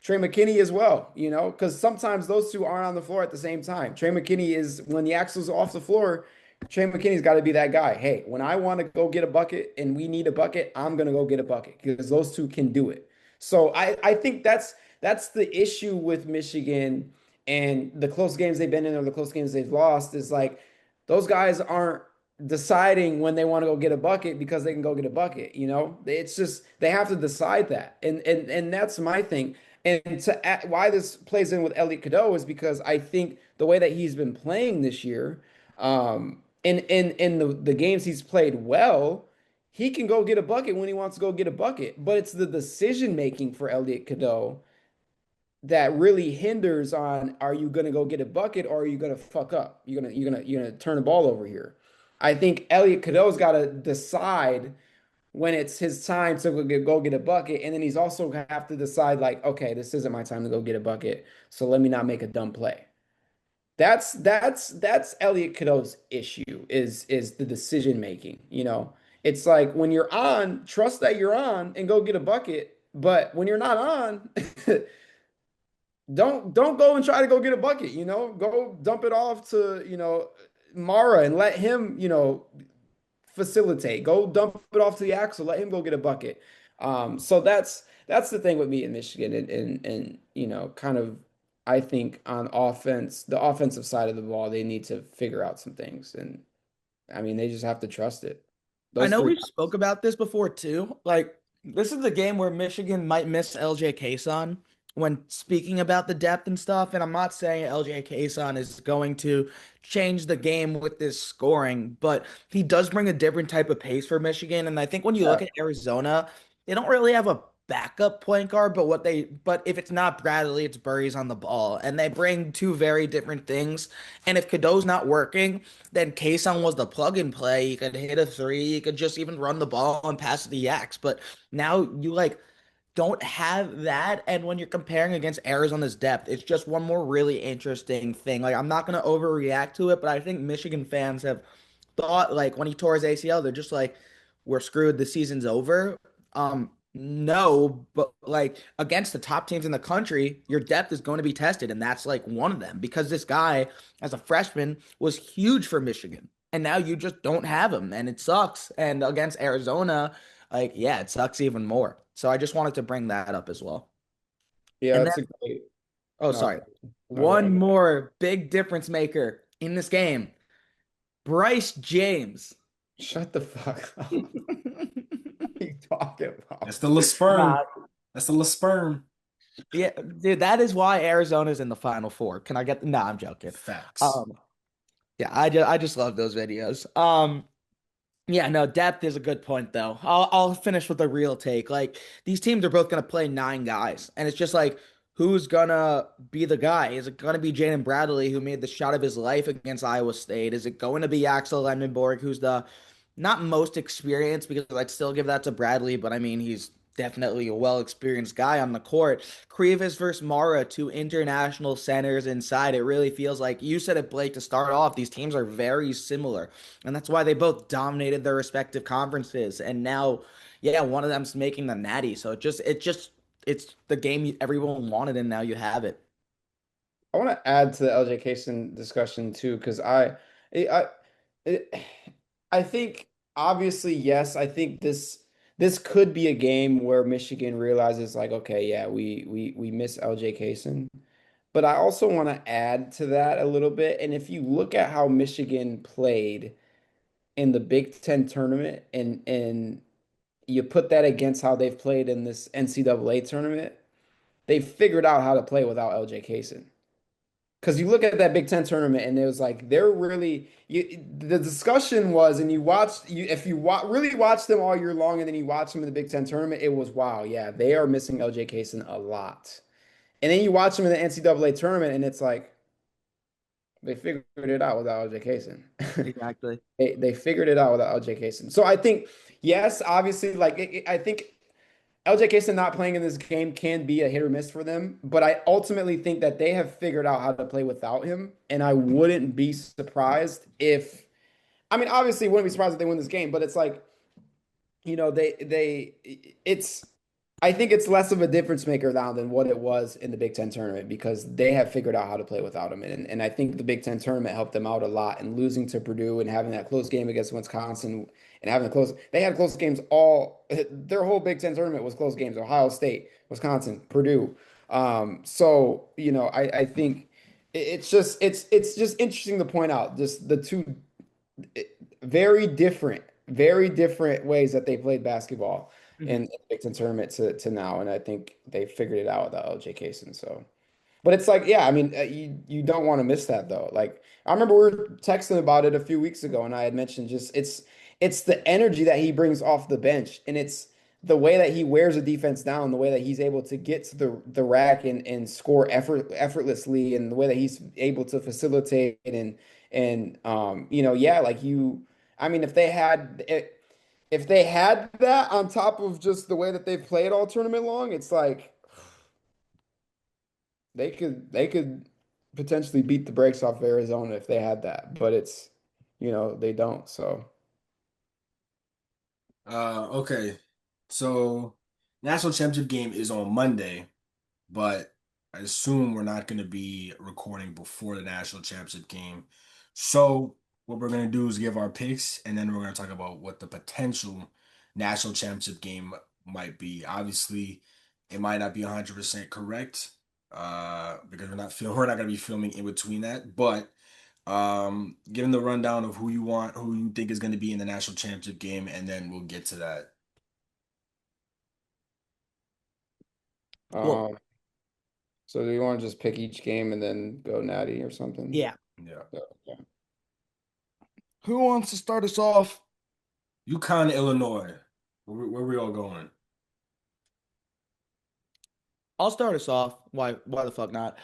Trey McKinney as well, because sometimes those two aren't on the floor at the same time. Trey McKinney is when the axle's off the floor. Trey McKinney's got to be that guy. Hey, when I want to go get a bucket and we need a bucket, I'm gonna go get a bucket because those two can do it. So I think that's the issue with Michigan and the close games they've been in or the close games they've lost is like those guys aren't deciding when they want to go get a bucket because they can go get a bucket, It's just they have to decide that. And that's my thing. And why this plays in with Elliot Cadeau is because I think the way that he's been playing this year, in the games he's played well, he can go get a bucket when he wants to go get a bucket. But it's the decision making for Elliot Cadeau that really hinders on are you going to go get a bucket or are you going to fuck up? You're going to turn the ball over here. I think Elliot Cadeau's got to decide when it's his time to go get a bucket, and then he's also gonna have to decide like, okay, this isn't my time to go get a bucket, so let me not make a dumb play. That's Elliot Cadeau's issue is the decision making. It's like when you're on, trust that you're on and go get a bucket, but when you're not on, don't go and try to go get a bucket. Go dump it off to Mara and let him facilitate. Go dump it off to the axle. Let him go get a bucket. So that's the thing with me in Michigan, and kind of I think on offense, the offensive side of the ball, they need to figure out some things, and I mean they just have to trust it. I Those know three. we've spoke about this before too. Like this is the game where Michigan might miss LJ Kayson when speaking about the depth and stuff. And I'm not saying LJ Kayson is going to change the game with this scoring, but he does bring a different type of pace for Michigan. And I think when you Yeah. look at Arizona, they don't really have a backup point guard, but if it's not Bradley, it's Burries on the ball. And they bring two very different things. And if Cadeau's not working, then Kason was the plug and play. He could hit a three. He could just even run the ball and pass it to Yaks. But now you like don't have that. And when you're comparing against Arizona's depth, it's just one more really interesting thing. Like I'm not gonna overreact to it, but I think Michigan fans have thought like when he tore his ACL, they're just like, we're screwed. The season's over. No, but like against the top teams in the country, your depth is going to be tested, and that's like one of them because this guy, as a freshman, was huge for Michigan, and now you just don't have him, and it sucks. And against Arizona, like yeah, it sucks even more. So I just wanted to bring that up as well. Yeah, And then, that's a great. oh, No, sorry, no, go one ahead. more big difference maker in this game, Bryce James. Shut the fuck up. What are you talking That's about? the little Nah, sperm. That's the little sperm. yeah, dude, that is why Arizona's in the Final Four. Can I get? Nah, I'm joking. Facts. Um, yeah, I just love those videos. Yeah, no, depth is a good point though. I'll finish with a real take. Like these teams are both gonna play nine guys, and it's just like who's gonna be the guy? Is it gonna be Jaden Bradley who made the shot of his life against Iowa State? Is it going to be Axel Lendenborg who's the not most experienced because I'd still give that to Bradley, but I mean he's definitely a well-experienced guy on the court. Krivas versus Mara, two international centers inside. It really feels like you said it, Blake, to start off. These teams are very similar. And that's why they both dominated their respective conferences. And now, yeah, one of them's making the natty. So it's the game everyone wanted, and now you have it. I want to add to the LJ Kaysen discussion too, because I, it, I think obviously yes, I think this could be a game where Michigan realizes like, okay, yeah, we miss LJ Kaysen, but I also want to add to that a little bit. And if you look at how Michigan played in the Big Ten tournament, and you put that against how they've played in this NCAA tournament, they figured out how to play without LJ Kaysen. because you look at that Big Ten tournament and it was like they're really the discussion was, and you watched you if you wa really watch them all year long and then you watch them in the Big Ten tournament, it was wow, yeah, they are missing LJ Kaysen a lot. And then you watch them in the NCAA tournament and it's like they figured it out without LJ Kaysen. Exactly. They figured it out without LJ Kaysen. So I think yes, obviously, like I think LJ Kaysen not playing in this game can be a hit or miss for them, but I ultimately think that they have figured out how to play without him, and I wouldn't be surprised if, I mean, obviously, wouldn't be surprised if they win this game, but it's like, it's, I think it's less of a difference maker now than what it was in the Big Ten tournament because they have figured out how to play without him, and I think the Big Ten tournament helped them out a lot in losing to Purdue and having that close game against Wisconsin and having the close. They had close games all their whole Big Ten tournament was close games. Ohio State, Wisconsin, Purdue. So I think it's just interesting to point out just the two very different ways that they played basketball in Mhm. the Big Ten tournament to now, and I think they figured it out without LJ Kaysen. So, but it's like, yeah, I mean, you don't want to miss that though. Like I remember we were texting about it a few weeks ago, and I had mentioned just it's the energy that he brings off the bench, and it's the way that he wears a defense down, the way that he's able to get to the rack and score effortlessly, and the way that he's able to facilitate and yeah, like you. I mean, if they had that on top of just the way that they've played all tournament long, it's like they could potentially beat the brakes off of Arizona if they had that, but they don't. So Okay. So national championship game is on Monday, but I assume we're not going to be recording before the national championship game. So what we're going to do is give our picks, and then we're going to talk about what the potential national championship game might be. Obviously, it might not be 100% correct, because we're not going to be filming in between that, but give them the rundown of who you think is going to be in the national championship game, and then we'll get to that. Well, um so do you want to just pick each game and then go natty or something? yeah. Yeah. Yeah, okay. Who wants to start us off? UConn, Illinois. Where we all going? I'll start us off. Why the fuck not?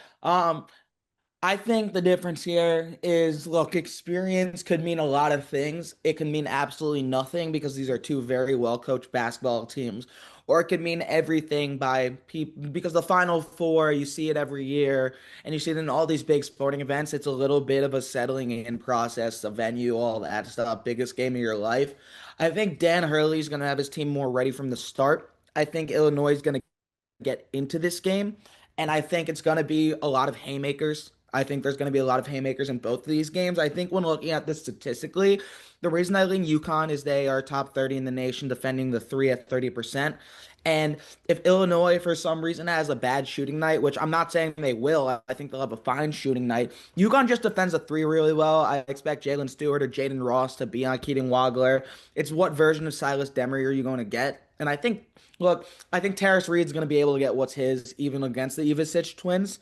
I think the difference here is, look, experience could mean a lot of things. It can mean absolutely nothing because these are two very well coached basketball teams, or it could mean everything by people because the Final Four, you see it every year, and you see it in all these big sporting events. It's a little bit of a settling in process, the venue, all that stuff, biggest game of your life. I think Dan Hurley's going to have his team more ready from the start. I think Illinois is going to get into this game. And I think it's going to be a lot of haymakers. I think there's going to be a lot of haymakers in both of these games. I think when looking at this statistically, the reason I lean UConn is they are top 30 in the nation defending the three at 30%. And if Illinois, for some reason, has a bad shooting night, which I'm not saying they will, I think they'll have a fine shooting night. UConn just defends the three really well. I expect Jalen Stewart or Jaden Ross to be on Keaton Wagler. It's what version of Silas Demery are you going to get? And I think Terrace Reed's going to be able to get what's his even against the Ivisic twins.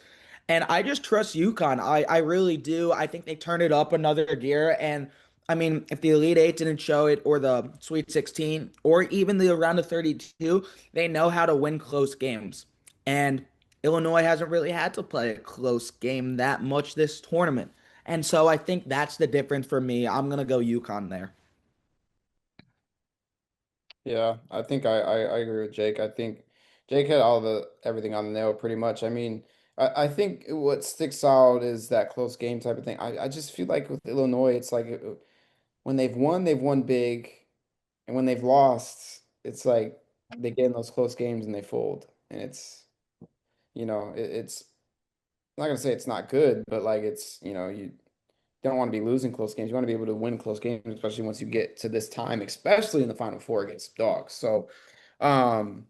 And I just trust UConn. I really do. I think they turn it up another gear. And I mean, if the Elite Eight didn't show it, or the Sweet 16, or even the round of 32, they know how to win close games. And Illinois hasn't really had to play a close game that much this tournament. And so I think that's the difference for me. I'm going to go UConn there. Yeah, I think I agree with Jake. I think Jake had all the everything on the nail pretty much. I mean, I think what sticks out is that close game type of thing. I just feel like with Illinois, it's like when they've won big, and when they've lost, it's like they get in those close games and they fold. And it's I'm not gonna say it's not good, but like you don't want to be losing close games. You want to be able to win close games, especially once you get to this time, especially in the Final Four against dogs. So, um,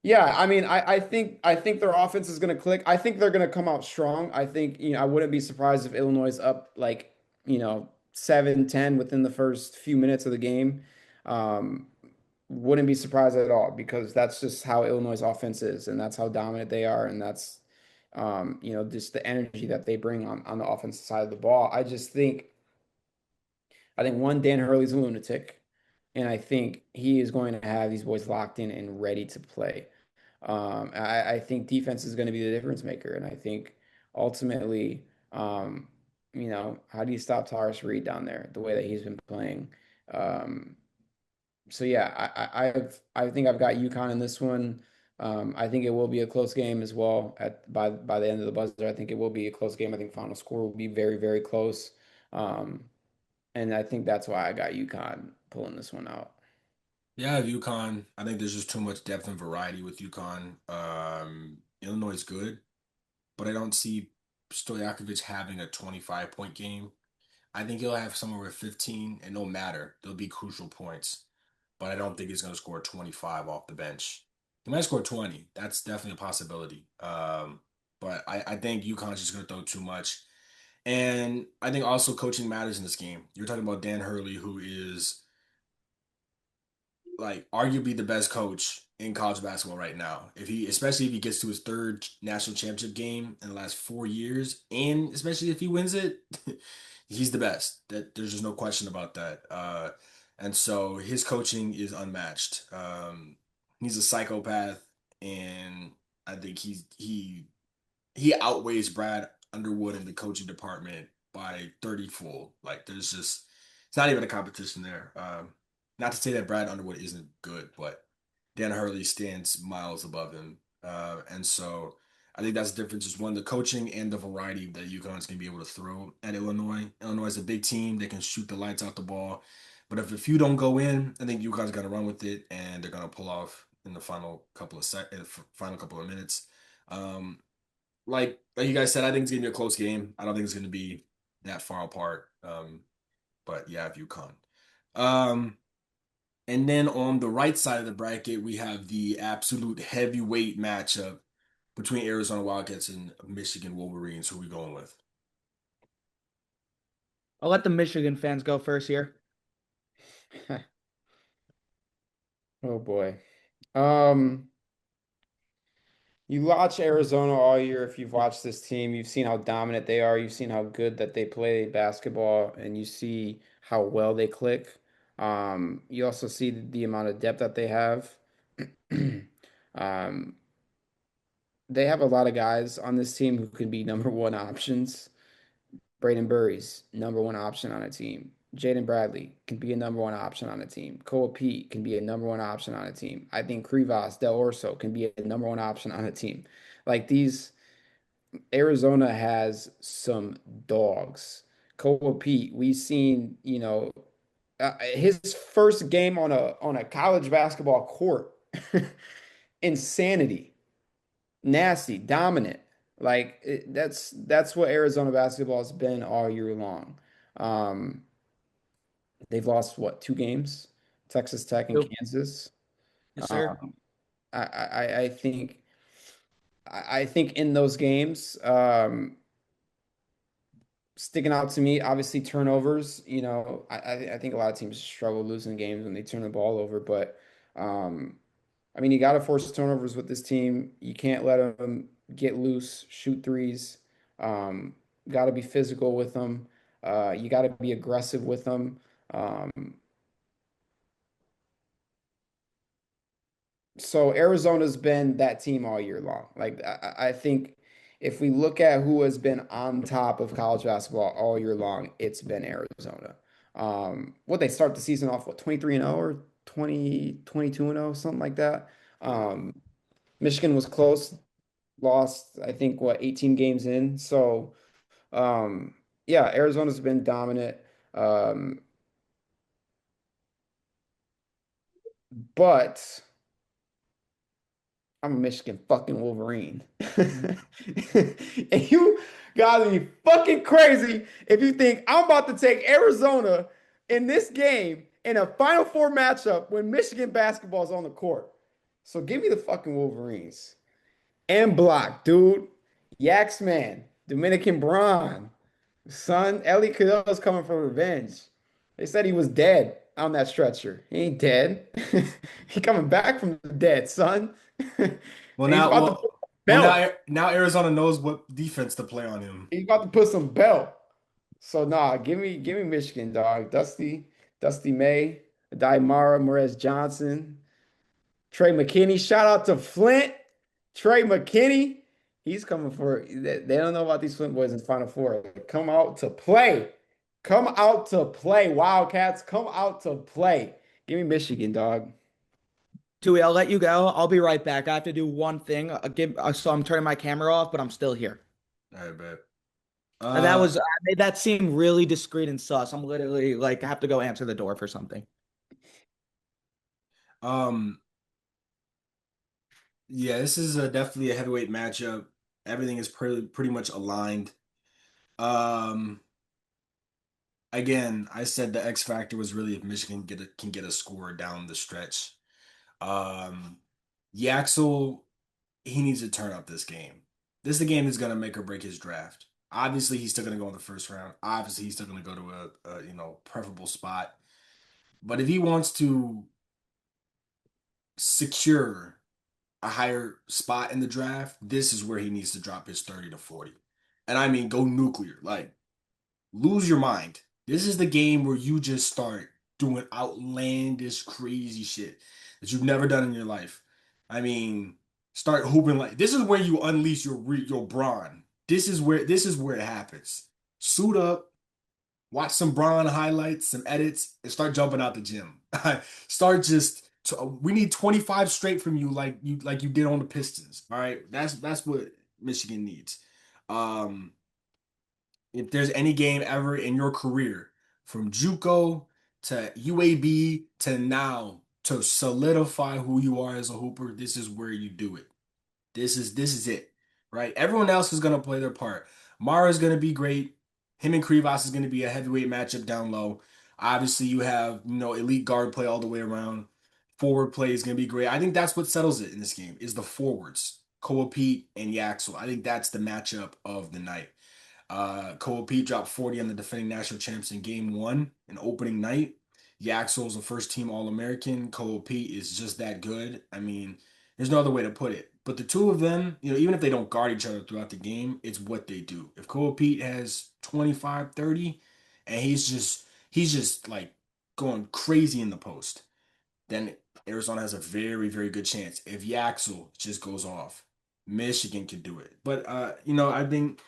yeah, I mean, I think their offense is going to click. I think they're going to come out strong. I think, I wouldn't be surprised if Illinois is up like, 7-10 within the first few minutes of the game. Um, wouldn't be surprised at all because that's just how Illinois' offense is, and that's how dominant they are, and Just the energy that they bring on the offensive side of the ball. I think one, Dan Hurley's a lunatic, and I think he is going to have these boys locked in and ready to play. I think defense is going to be the difference maker, and I think ultimately, how do you stop Tyrus Reed down there the way that he's been playing? Um, so yeah, I think I've got UConn in this one. I think it will be a close game as well. By the end of the buzzer, I think it will be a close game. I think final score will be very, very close. Um, and I think that's why I got UConn pulling this one out. Yeah, UConn. I think there's just too much depth and variety with UConn. Illinois is good, but I don't see Stojakovic having a 25-point game. I think he'll have somewhere with 15, and no matter. There'll be crucial points, but I don't think he's going to score 25 off the bench. He might score 20. That's definitely a possibility. But I think UConn's just going to throw too much. And I think also coaching matters in this game. You're talking about Dan Hurley, who is like arguably the best coach in college basketball right now. Especially if he gets to his third national championship game in the last 4 years, and especially if he wins it, he's the best. There's just no question about that. And so his coaching is unmatched. He's a psychopath, and I think he outweighs Brad Underwood in the coaching department by 30 full. Like it's not even a competition there. Not to say that Brad Underwood isn't good, but Dan Hurley stands miles above him. And so I think that's the difference is one, the coaching and the variety that UConn's going to be able to throw at Illinois. Illinois is a big team. They can shoot the lights out the ball. But if a few don't go in, I think UConn's going to run with it and they're going to pull off in the final couple of minutes. Um, like you guys said, I think it's gonna be a close game. I don't think it's gonna be that far apart. But yeah, if UConn. Um, and then on the right side of the bracket, we have the absolute heavyweight matchup between Arizona Wildcats and Michigan Wolverines. Who are we going with? I'll let the Michigan fans go first here. Oh boy. Um, you watch Arizona all year. If you've watched this team, you've seen how dominant they are. You've seen how good that they play basketball, and you see how well they click. You also see the amount of depth that they have. Um, they have a lot of guys on this team who could be number one options. Braden Burry's number one option on a team. Jaden Bradley can be a number one option on a team. Cole Pete can be a number one option on a team. I think Krivas Del Orso can be a number one option on a team. Like these, Arizona has some dogs. Cole Pete, we've seen, his first game on a college basketball court. Insanity, nasty, dominant. Like that's what Arizona basketball has been all year long. Um, they've lost what, two games? Texas Tech and Yep. Kansas. Yes, sir. Um, I think in those games, sticking out to me, obviously turnovers. I think a lot of teams struggle losing games when they turn the ball over, but um, I mean, you got to force turnovers with this team. You can't let them get loose, shoot threes. Um, got to be physical with them. You got to be aggressive with them. Um, so Arizona's been that team all year long. Like I think if we look at who has been on top of college basketball all year long, it's been Arizona. What they start the season off, what, 23-0 or 22-0, something like that. Um, Michigan was close, lost, I think, what, 18 games in. So, um, yeah, Arizona's been dominant. Um, but I'm a Michigan fucking Wolverine. And you gotta be fucking crazy if you think I'm about to take Arizona in this game in a Final Four matchup when Michigan basketball is on the court. So give me the fucking Wolverines. And block, dude. Yaks man. Dominican Braun. Son, Ellie Cadella's coming for revenge. They said he was dead on that stretcher. He ain't dead. He coming back from the dead, son. Well, And he's now, about to well, Well, belt. now Arizona knows what defense to play on him. He's about to put some belt. So nah, give me Michigan, dog. Dusty May, Daimara, Morez Johnson, Trey McKinney. Shout out to Flint. Trey McKinney. He's coming for they don't know about these Flint boys in Final Four. Come out to play. Come out to play. Wildcats, come out to play. Give me Michigan, dog. Tui, I'll let you go. I'll be right back. I have to do one thing. So I'm turning my camera off, but I'm still here. I bet. That Uh, was I made that seem really discreet and sus. I'm literally like I have to go answer the door for something. um, yeah, this is definitely a heavyweight matchup. Everything is pretty much aligned. Um, Again, I said the X factor was really if Michigan can get a score down the stretch. Um, Yaxel, he needs to turn up this game. This is the game that's gonna make or break his draft. Obviously, he's still gonna go in the first round. Obviously, he's still gonna go to a preferable spot. But if he wants to secure a higher spot in the draft, this is where he needs to drop his 30 to 40. And I mean, go nuclear. Like, lose your mind. This is the game where you just start doing outlandish, crazy shit that you've never done in your life. I mean, start hooping like this is where you unleash your brawn. This is where it happens. Suit up, watch some Braun highlights, some edits, and start jumping out the gym. Start just. We need 25 straight from you, like you did on the Pistons. All right, that's what Michigan needs. Um, if there's any game ever in your career, from JUCO to UAB to now, to solidify who you are as a hooper, this is where you do it. This is it, right? Everyone else is gonna play their part. Mara is gonna be great. Him and Krivas is gonna be a heavyweight matchup down low. Obviously, you have elite guard play all the way around. Forward play is gonna be great. I think that's what settles it in this game is the forwards, Koa Pete and Yaxel. I think that's the matchup of the night. Koa Pete dropped 40 on the defending national champs in game one in opening night. Yaxel's a first team All American. Koa Pete is just that good. I mean, there's no other way to put it. But the two of them, even if they don't guard each other throughout the game, it's what they do. If Koa Pete has 25, 30, and he's just like going crazy in the post, then Arizona has a very, very good chance. If Yaxel just goes off, Michigan can do it. But I think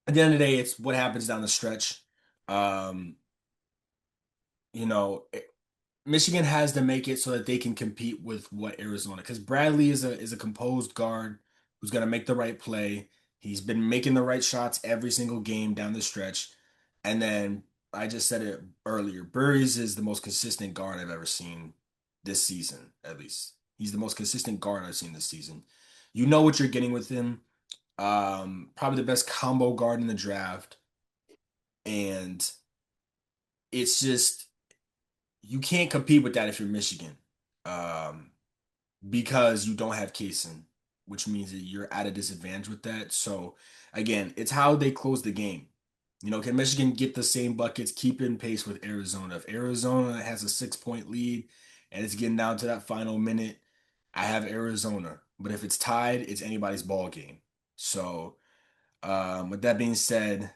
at the end of the day, it's what happens down the stretch. Um, you know, Michigan has to make it so that they can compete with what Arizona, because Bradley is a composed guard who's gonna make the right play. He's been making the right shots every single game down the stretch. And then I just said it earlier, Burries is the most consistent guard I've ever seen this season, at least. He's the most consistent guard I've seen this season. You know what you're getting with him. Probably the best combo guard in the draft. And it's just you can't compete with that if you're Michigan, um, because you don't have Kaysen, which means that you're at a disadvantage with that. So again, it's how they close the game. Can Michigan get the same buckets, keep in pace with Arizona? If Arizona has a 6 point lead and it's getting down to that final minute, I have Arizona. But if it's tied, it's anybody's ball game. So with that being said,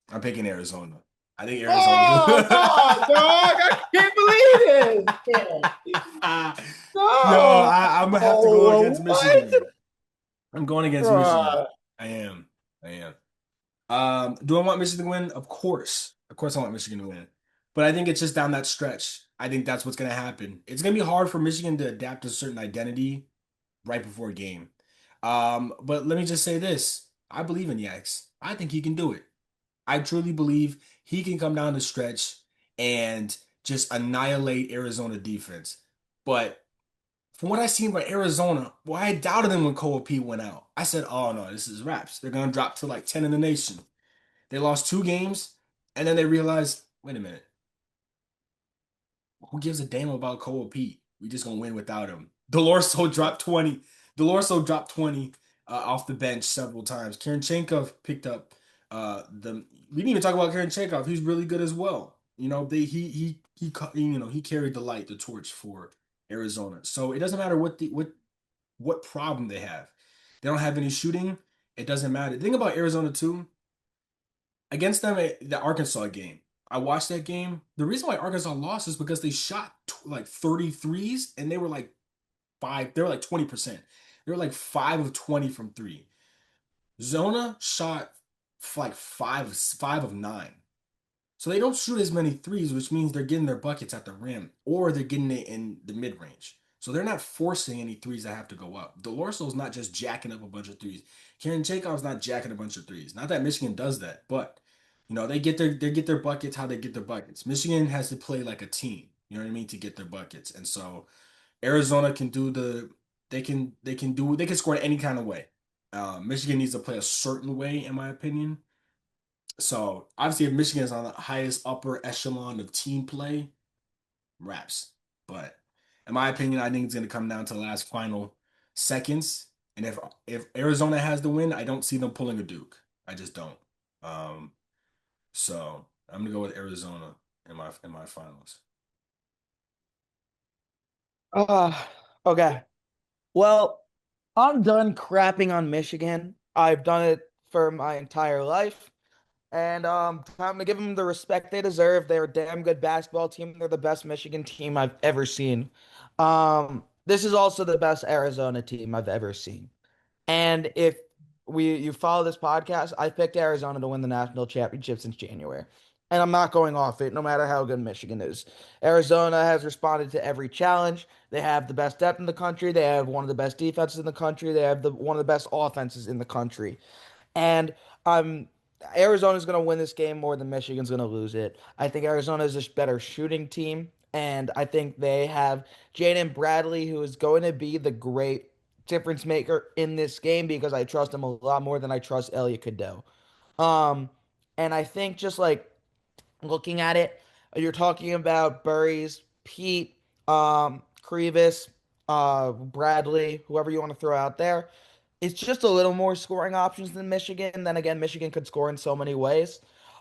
I'm picking Arizona. I think Arizona's. Oh no, dog! I can't believe this. Yo, No, I'm gonna have to go against what? Michigan. I'm going against Michigan. Bruh. I am. I am. Do I want Michigan to win? Of course. Of course I want Michigan to win. But I think it's just down that stretch. I think that's what's gonna happen. It's gonna be hard for Michigan to adapt to a certain identity right before a game. But let me just say this. I believe in Yax. I think he can do it. I truly believe he can come down the stretch and just annihilate Arizona defense. But from what I seen by Arizona, well, I doubted them when Cole P went out. I said, oh no, this is wraps. They're gonna drop to like 10 in the nation. They lost 2 games, and then they realized, wait a minute, who gives a damn about Cole Pete? We just gonna win without him. Delorso dropped 20. Delorso dropped 20 off the bench several times. Chenkov picked up the. We didn't even talk about Chenkov. He's really good as well. he carried the torch for Arizona. So it doesn't matter what problem they have. They don't have any shooting. It doesn't matter. The thing about Arizona too, against them the Arkansas game. I watched that game. The reason why Arkansas lost is because they shot like 33s and they were like 20%. They were like 5 of 20 from three. Zona shot like five of nine. So they don't shoot as many threes, which means they're getting their buckets at the rim or they're getting it in the mid range. So they're not forcing any threes that have to go up. Delorso's not just jacking up a bunch of threes. Karen Chaykov's not jacking a bunch of threes. Not that Michigan does that, but they get their buckets how they get their buckets. Michigan has to play like a team, you know what I mean, to get their buckets. And so Arizona can do they can score any kind of way. Michigan needs to play a certain way, in my opinion. So obviously, if Michigan is on the highest upper echelon of team play, raps. But in my opinion, I think it's going to come down to the last final seconds. And if Arizona has the win, I don't see them pulling a Duke. I just don't. Um, so I'm gonna go with Arizona in my finals. Uh, okay. Well, I'm done crapping on Michigan. I've done it for my entire life. And time to give them the respect they deserve. They're a damn good basketball team. They're the best Michigan team I've ever seen. This is also the best Arizona team I've ever seen. And if you follow this podcast, I picked Arizona to win the national championship since January. And I'm not going off it, no matter how good Michigan is. Arizona has responded to every challenge. They have the best depth in the country. They have one of the best defenses in the country. They have one of the best offenses in the country. And um, Arizona's going to win this game more than Michigan's going to lose it. I think Arizona is a better shooting team. And I think they have Jaden Bradley, who is going to be the great difference maker in this game because I trust him a lot more than I trust Elliot Cadeau. Um, and I think just like looking at it, you're talking about Burries, Pete, Krevis, Bradley, whoever you want to throw out there. It's just a little more scoring options than Michigan. Then again, Michigan could score in so many ways.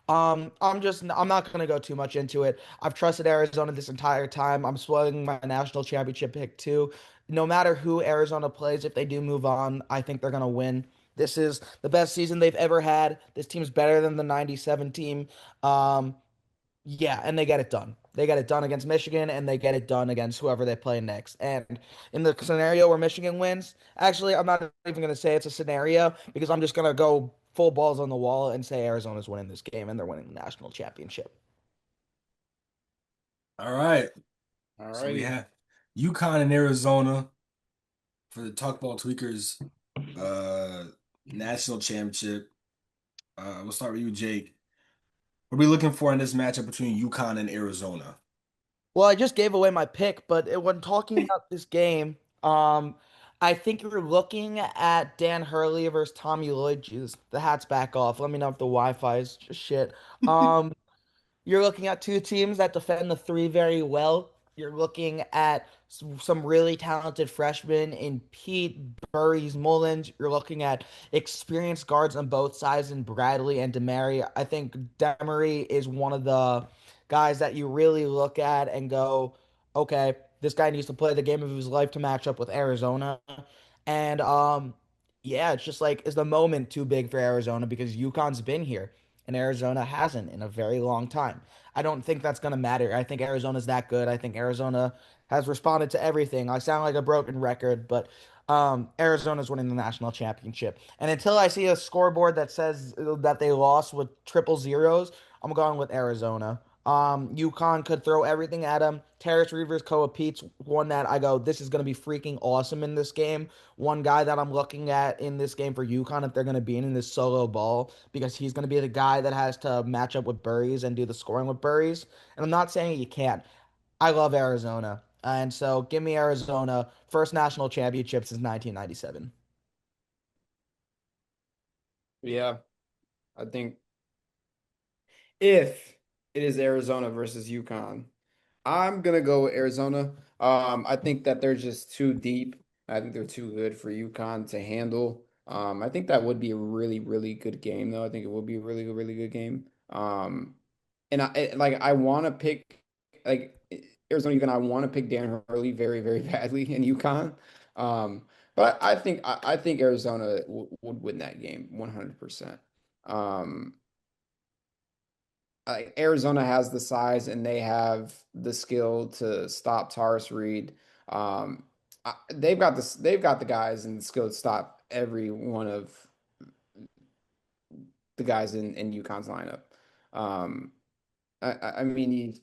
I'm not gonna go too much into it. I've trusted Arizona this entire time. I'm swelling my national championship pick too. No matter who Arizona plays, if they do move on, I think they're gonna win. This is the best season they've ever had. This team's better than the 97 team. Um, yeah, and they get it done. They get it done against Michigan, and they get it done against whoever they play next. And in the scenario where Michigan wins, actually, I'm not even going to say it's a scenario because I'm just going to go full balls on the wall and say Arizona's winning this game and they're winning the national championship. All right. All So we righty. have UConn and Arizona for the TalkBall Tweakers uh national championship. We'll start with you, Jake. What are we looking for in this matchup between UConn and Arizona? Well, I just gave away my pick, but when talking about this game, I think you're looking at Dan Hurley versus Tommy Lloyd. Jesus, the hat's back off. Let me know if the Wi-Fi is just shit. Um, You're looking at two teams that defend the three very well. You're looking at some really talented freshmen in Pete, Burries, Mullins. You're looking at experienced guards on both sides in Bradley and Demery. I think Demery is one of the guys that you really look at and go, okay, this guy needs to play the game of his life to match up with Arizona. And yeah, it's just like, is the moment too big for Arizona because UConn's been here and Arizona hasn't in a very long time. I don't think that's going to matter. I think Arizona's that good. I think Arizona has responded to everything. I sound like a broken record, but Arizona's winning the national championship. And until I see a scoreboard that says that they lost with triple zeros, I'm going with Arizona. UConn could throw everything at them. Terrace Reavers, Koa Pete's one that I go, this is going to be freaking awesome in this game. One guy that I'm looking at in this game for UConn, if they're going to be in this solo ball, because he's going to be the guy that has to match up with Burries and do the scoring with Burries. And I'm not saying you can't. I love Arizona. And so give me Arizona, first national championship since 1997. Yeah, I think if it is Arizona versus UConn, I'm gonna go with Arizona. I think that they're just too deep. I think they're too good for UConn to handle. I think that would be a really, really good game, though. I think it would be a really, really good game. and like I want to pick like Arizona. Even I want to pick Dan Hurley very, very badly in UConn. Um, but I think Arizona w would win that game 100%. Um, Arizona has the size and they have the skill to stop Taurus Reed. Um, they've got this. They've got the guys and the skill to stop every one of the guys in UConn's lineup. Um, I mean,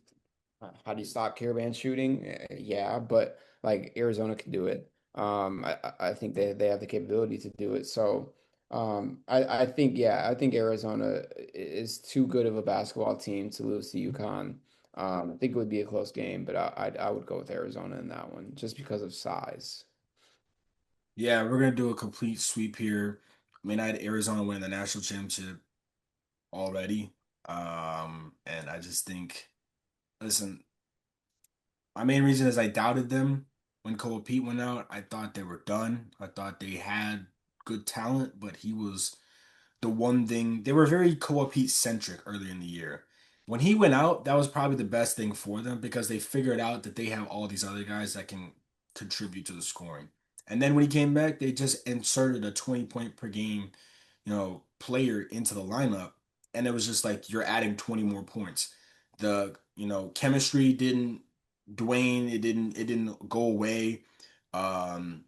how do you stop caravan shooting? Yeah, but like Arizona can do it. I think they have the capability to do it. So I think yeah, I think Arizona is too good of a basketball team to lose to UConn. I think it would be a close game, but I would go with Arizona in that one just because of size. Yeah, we're gonna do a complete sweep here. I mean, I had Arizona win the national championship already. And I just think, listen, my main reason is I doubted them when Cole Pete went out. I thought they were done. I thought they had good talent, but he was the one thing. They were very Koa Pete centric earlier in the year. When he went out, that was probably the best thing for them because they figured out that they have all these other guys that can contribute to the scoring. And then when he came back, they just inserted a 20 point per game, player into the lineup. And it was just like you're adding 20 more points. The chemistry didn't Dwayne, it didn't go away. Um,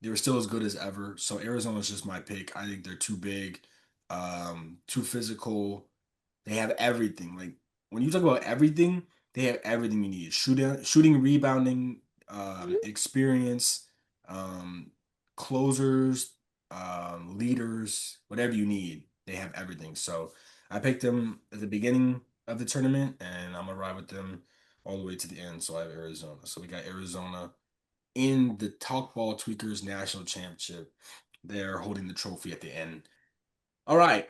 they were still as good as ever. So Arizona's just my pick. I think they're too big, too physical. They have everything. Like when you talk about everything, they have everything you need. Shooting, rebounding, experience, um, closers, leaders, whatever you need. They have everything. So I picked them at the beginning of the tournament, and I'm gonna ride with them all the way to the end. So I have Arizona. So we got Arizona in the Talkball Tweakers National Championship. They're holding the trophy at the end. All right.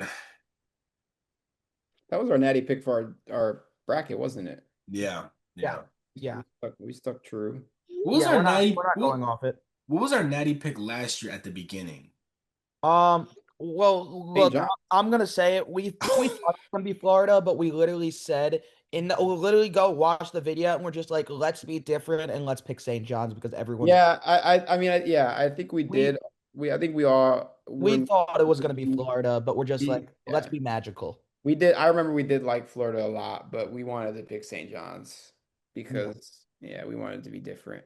That was our natty pick for our bracket, wasn't it? Yeah. Yeah, Yeah. yeah, We stuck true. What was yeah. our We're not natty we're not what going off it. what was our natty pick last year at the beginning? Um, well, St. look, John. I'm gonna say it. We thought it was gonna be Florida, but we literally said we literally go watch the video and we're just like, let's be different and let's pick St. John's because everyone's Yeah, I mean, yeah, I think we we did. I think we all we were. thought it was gonna be Florida, but we're just like, let's Yeah, be magical. we did. I remember we did like Florida a lot, but we wanted to pick St. John's Yeah. because, yeah, we wanted to be different.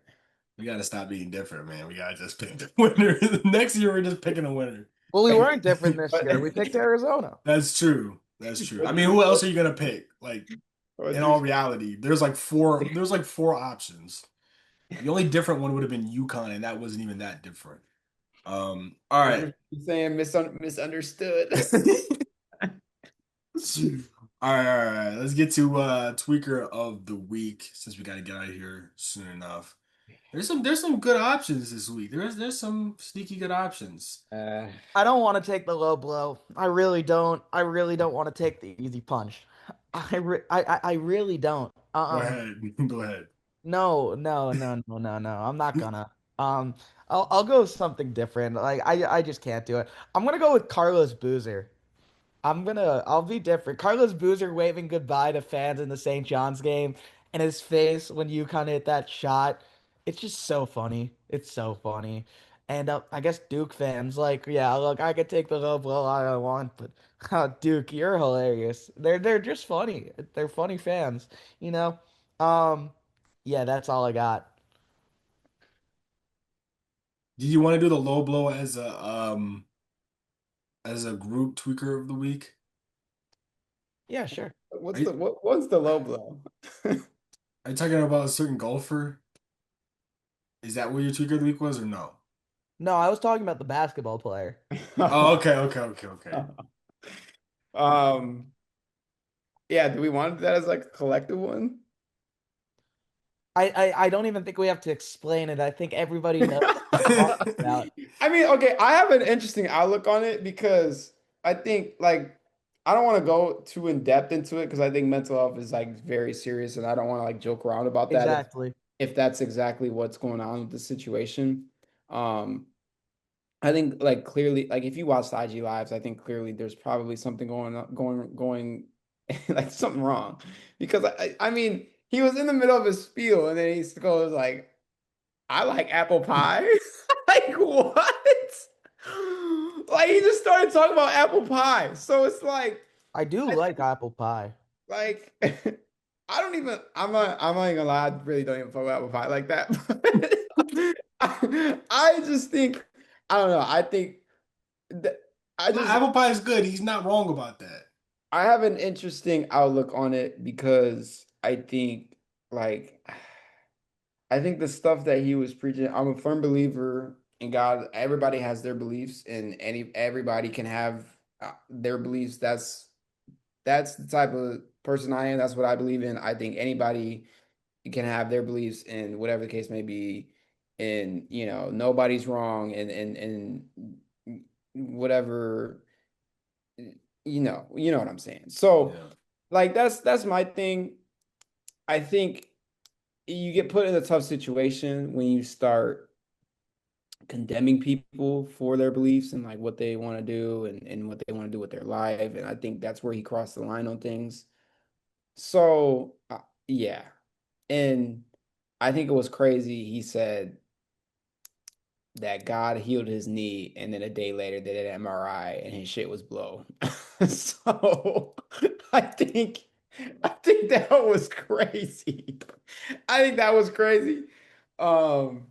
We gotta stop being different, man. We gotta just pick the winner. Next year we're just picking a winner. Well, we weren't different this But year. We picked Arizona. That's true. That's true. I what mean, you who else are you gonna pick? Like what in you all reality, there's like four options. The only different one would have been UConn, and that wasn't even that different. All right. you're saying misunderstood. All right. Let's get to tweaker of the week since we got to get out of here soon enough. There's some good options this week. There's some sneaky good options. Uh, I don't want to take the low blow. I really don't. I really don't want to take the easy punch. I really don't. Go ahead. Go ahead. No, no, no, no, no, no. I'm not gonna. Um, I'll go with something different. Like I just can't do it. I'm gonna go with Carlos Boozer. I'll be different. Carlos Boozer waving goodbye to fans in the St. John's game and his face when you kind of hit that shot. It's just so funny. It's so funny. And I guess Duke fans, like, yeah, look, I could take the low blow all I want, but Duke, you're hilarious. They're just funny. They're funny fans, you know? Um, yeah, that's all I got. Do you want to do the low blow as a group tweaker of the week? Yeah, sure. Are you, what's the low blow? are you talking about a certain golfer? Is that what your tweaker of the week was or no? No, I was talking about the basketball player. Oh, okay, okay, okay, okay. Um, yeah, do we want that as like a collective one? I don't even think we have to explain it. I think everybody knows what I'm talking about. I mean, okay, I have an interesting outlook on it because I think like I don't want to go too in depth into it because I think mental health is like very serious and I don't want to like joke around about that Exactly. if that's exactly what's going on with the situation. Um, I think like clearly like if you watch the IG lives, I think clearly there's probably something going on, going like something wrong. Because I mean, he was in the middle of his spiel and then he goes like, I like apple pie. Like what? Like he just started talking about apple pie. So it's I do like apple pie. like I don't even I'm not even gonna lie, I really don't even fuck with apple pie like that. I just think I don't know. I think that I No, just apple pie is good. He's not wrong about that. I have an interesting outlook on it because like I think the stuff that he was preaching, I'm a firm believer in God. Everybody has their beliefs and everybody can have their beliefs. That's the type of person I am. That's what I believe in. I think anybody can have their beliefs in whatever the case may be. And nobody's wrong and whatever you know what I'm saying. So Yeah. like that's my thing. I think you get put in a tough situation when you start condemning people for their beliefs and like what they want to do and what they want to do with their life. And I think that's where he crossed the line on things. So, yeah. And I think it was crazy. He said that God healed his knee, and then a day later they did an MRI and his shit was blown. So I think I think that was crazy. I think that was crazy. Um,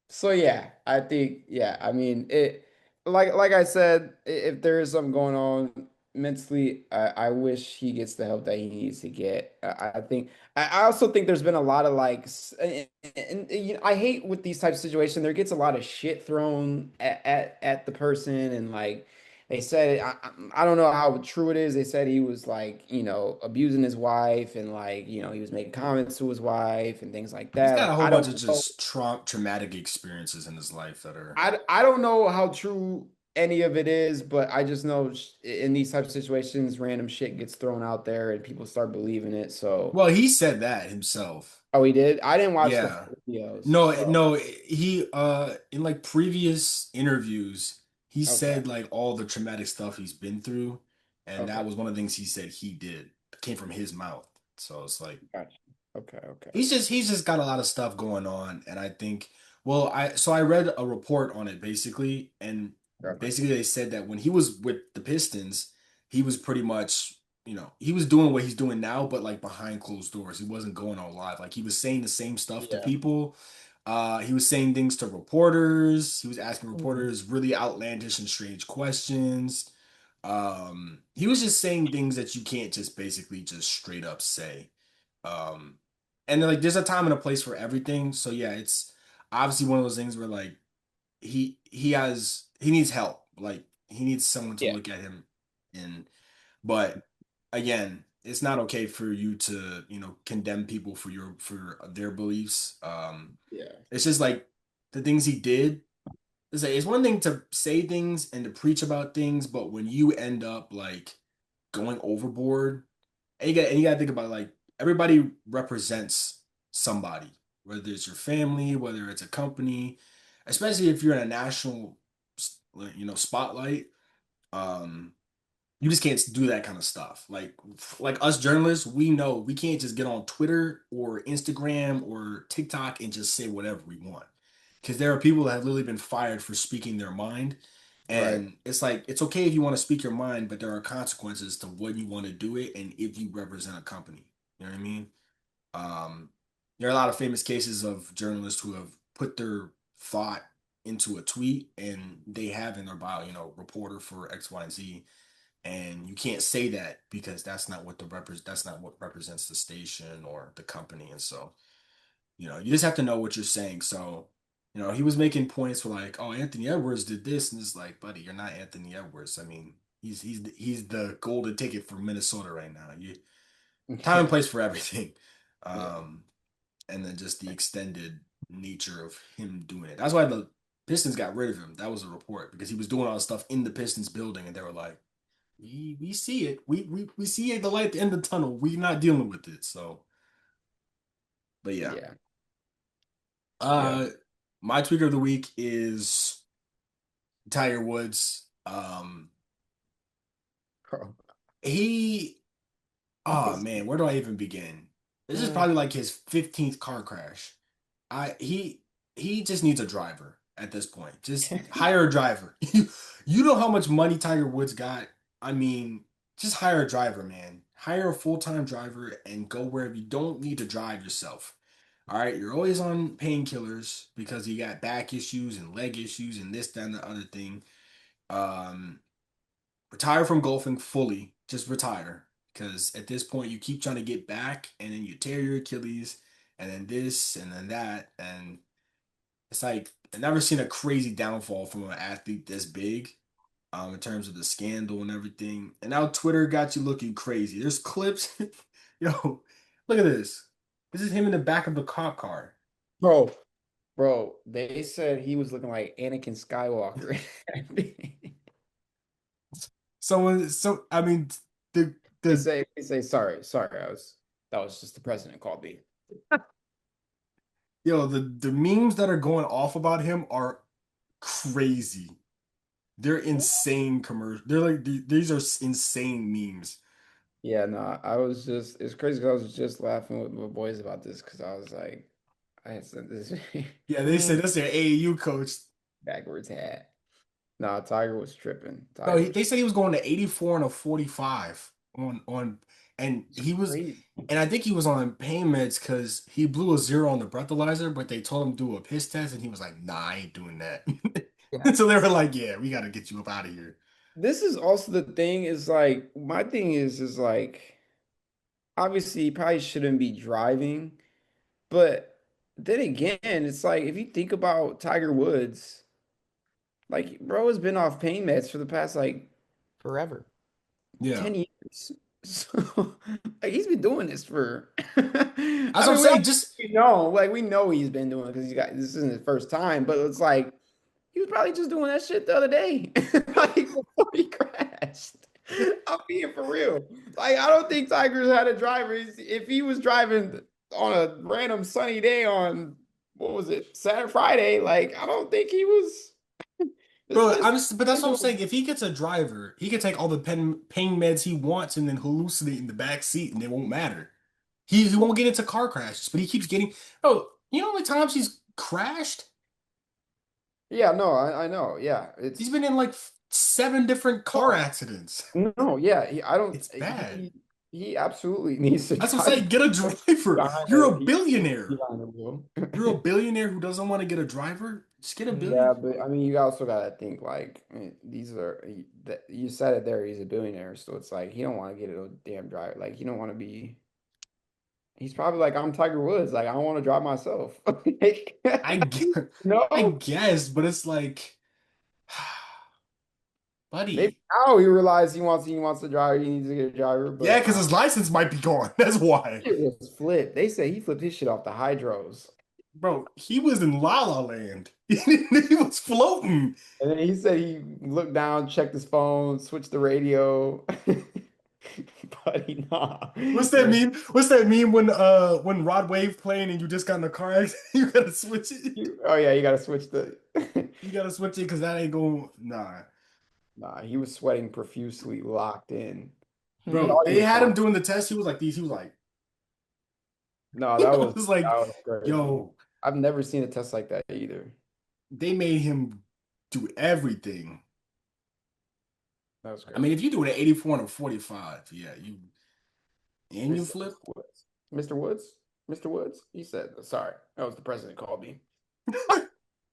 so yeah, I think yeah, I mean it like I said, if there is something going on mentally, I wish he gets the help that he needs to get. I think I also think there's been a lot of I hate with these types of situations, there gets a lot of shit thrown at the person and like they said I don't know how true it is. They said he was like, abusing his wife and like, he was making comments to his wife and things like He's that. got a Like whole I bunch don't of know. just traumatic experiences in his life that are. I don't know how true any of it is, but I just know in these types of situations, random shit gets thrown out there and people start believing it. So, Well, he said that himself. oh, he did. I didn't watch the Yeah. full videos. No, So, no, he in like previous interviews, he okay, said like all the traumatic stuff he's been through, and okay, that was one of the things he said he did. It came from his mouth. So it's like gotcha. Okay, okay, he's just got a lot of stuff going on, and I think I read a report on it basically, and okay. basically they said that when he was with the Pistons, he was pretty much he was doing what he's doing now, but like behind closed doors. He wasn't going on live. Like he was saying the same stuff to Yeah. people. He was saying things to reporters. He was asking Mhm. reporters really outlandish and strange questions. He was just saying things that you can't just basically just straight up say. Um, and then, like there's a time and a place for everything. So yeah, it's obviously one of those things where like he needs help. Like he needs someone to Yeah, look at him and but again, it's not okay for you to, condemn people for their beliefs. yeah, It's just like the things he did. It's one thing to say things and to preach about things, but when you end up like going overboard and you gotta think about like everybody represents somebody, whether it's your family, whether it's a company, especially if you're in a national, spotlight. Um, you just can't do that kind of stuff. Like us journalists, we know we can't just get on Twitter or Instagram or TikTok and just say whatever we want. Because there are people that have literally been fired for speaking their mind. right. And it's like it's okay if you want to speak your mind, but there are consequences to when you want to do it and if you represent a company. You know what I mean? Um, there are a lot of famous cases of journalists who have put their thought into a tweet and they have in their bio, reporter for X, Y, and Z, and you can't say that because that's not what represents the station or the company. And so you just have to know what you're saying. So he was making points for like, oh, Anthony Edwards did this, and it's like, buddy, you're not Anthony Edwards. I mean, he's the golden ticket for Minnesota right now. You time and Yeah, place for everything. yeah, um and then just the extended nature of him doing it. That's why the Pistons got rid of him. That was a report because he was doing all this stuff in the Pistons building, and they were like, we see it. We see the light at the end of the tunnel. We're not dealing with it. So, but yeah. yeah, yeah. Uh, my tweaker of the week is Tiger Woods. Oh, He Oh man, where do I even begin? This is Mm, probably like his 15th car crash. I he just needs a driver at this point. Just hire a driver. You know how much money Tiger Woods got? I mean, just hire a driver, man. Hire a full-time driver and go wherever you don't need to drive yourself. All right, you're always on painkillers because you got back issues and leg issues and this, that, and the other thing. Um, Retire from golfing fully. Just retire. Because at this point, you keep trying to get back, and then you tear your Achilles, and then this, and then that, and it's like I've never seen a crazy downfall from an athlete this big, in terms of the scandal and everything. And now Twitter got you looking crazy. There's clips. Yo, look at this. This is him in the back of the cop car. Bro, bro, they said he was looking like Anakin Skywalker. So I mean, the They the say, sorry, that was just the president called me. the memes that are going off about him are crazy. They're insane commercial. They're like these are insane memes. Yeah, no, I was just it's crazy because I was just laughing with my boys about this because I was like, I had sent this Yeah, they mm. said that's their AAU coach. backwards hat. No, Tiger was tripping. Bro, Tiger was they said he was going to 84 and a 45 and he was crazy. and I think he was on pain meds because he blew a zero on the breathalyzer, but they told him to do a piss test and he was like, nah, I ain't doing that. Yeah, So they were like, yeah, we gotta get you up out of here. This is also the thing is like my thing is like obviously he probably shouldn't be driving, but then again, it's like if you think about Tiger Woods, like bro has been off pain meds for the past like forever. Yeah. 10 years. So like he's been doing this for That's I what I'm mean saying. Just we know like we know he's been doing it because he's got this isn't his first time, but it's like he was probably just doing that shit the other day, like before he crashed. I'm being for real. Like, I don't think Tigers had a driver. If he was driving on a random sunny day on what was it, Saturday, Friday, like I don't think he was. bro, This but that's what I'm schedule. saying. If he gets a driver, he can take all the pain meds he wants and then hallucinate in the back seat, and it won't matter. He won't get into car crashes, but he keeps getting. Oh, you know how many times he's crashed? Yeah, no, I know. Yeah, He's it's been in like seven different car no, accidents. no, yeah. I don't. It's bad. He absolutely needs to That's what I'm drive saying. Get a driver. behind You're a he needs to be billionaire. behind the wheel. You're a billionaire who doesn't want to get a driver. Just get a Mm. Yeah, billion. but I mean, you also gotta think like these are you said it there. He's a billionaire, so it's like he don't want to get a damn driver. Like he don't want to be. He's probably like I'm Tiger Woods. Like I don't want to drive myself. Like, I, gu- I no, guess, but it's like, maybe buddy. now he realized he wants to drive. He needs to get a driver, Yeah, but because his license might be gone. That's why. it was flipped. They say he flipped his shit off the hydros, Bro, he was in La La Land. He was floating. and then he said he looked down, checked his phone, switched the radio. Buddy, nah. What's that meme? What's that meme when Rod Wave playing and you just got in a car accident? You gotta switch it. Oh yeah, you gotta switch the. You gotta switch it because that ain't going. Nah, Nah, he was sweating profusely, locked in. He Hmm. bro. thought he They was had fine. him doing the test. He was like these. He was like, No, I was like, that was crazy. yo, I've never seen a test like that either. they made him do everything. That was I mean, crazy. if you do it at 84 and a 45, yeah, you Mr. flip. Woods. Mr. Woods? Mr. Woods? He said, sorry, that was the president called me.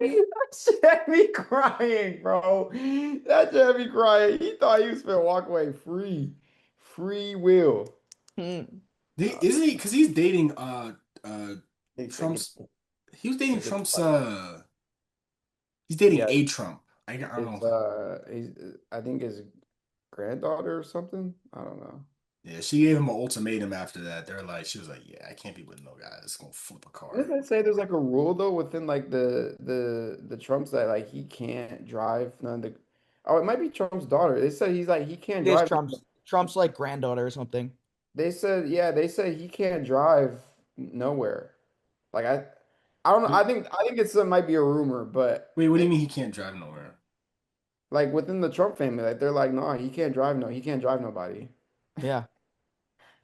That shit had me crying, bro. That shit had me crying. He thought he was gonna walk away free. Free will. Hmm. Nah, Isn't he? Because he's dating uh he said, Trump's. He was get dating the Trump's. fuck out. He's dating Yeah, a Trump. I don't know. he's I think his granddaughter or something. I don't know. Yeah, she gave him an ultimatum after that. They're like, she was like, yeah, I can't be with no guy that's gonna flip a Didn't car. they say there's like a rule though within like the Trumps that like he can't drive none of the oh it might be Trump's daughter. They said he's like he can't It is drive. Trump's like granddaughter or something. They said yeah, they said he can't drive nowhere. Like I don't know. Wait, I think it's might be a rumor, but wait, what do they you mean he can't drive nowhere? like within the Trump family, like they're like, no, he can't drive he can't drive nobody. Yeah.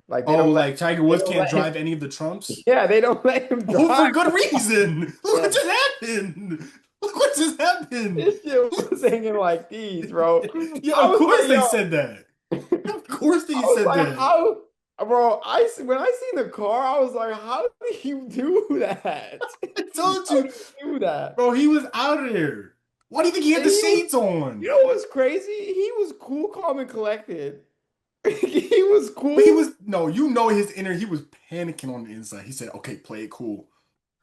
Like Oh, like Tiger they Woods don't can't let him. drive any of the Trumps? Yeah, they don't let him Oh, drive. for good reason. Look Yeah, what just happened. Look what just happened. this shit was hanging like these, bro. Yeah, I of was course like, they yo, said that. Of course I they was said like, that. how, bro? When I seen the car, I was like, how did you do that? I told How you, do you do that? bro, he was out of there. Why do you think he had And the he was, shades on? you know what's crazy? He was cool, calm, and collected. He was But he cool. was, no, you know his inner, he was panicking on the inside. He said, okay, play it cool.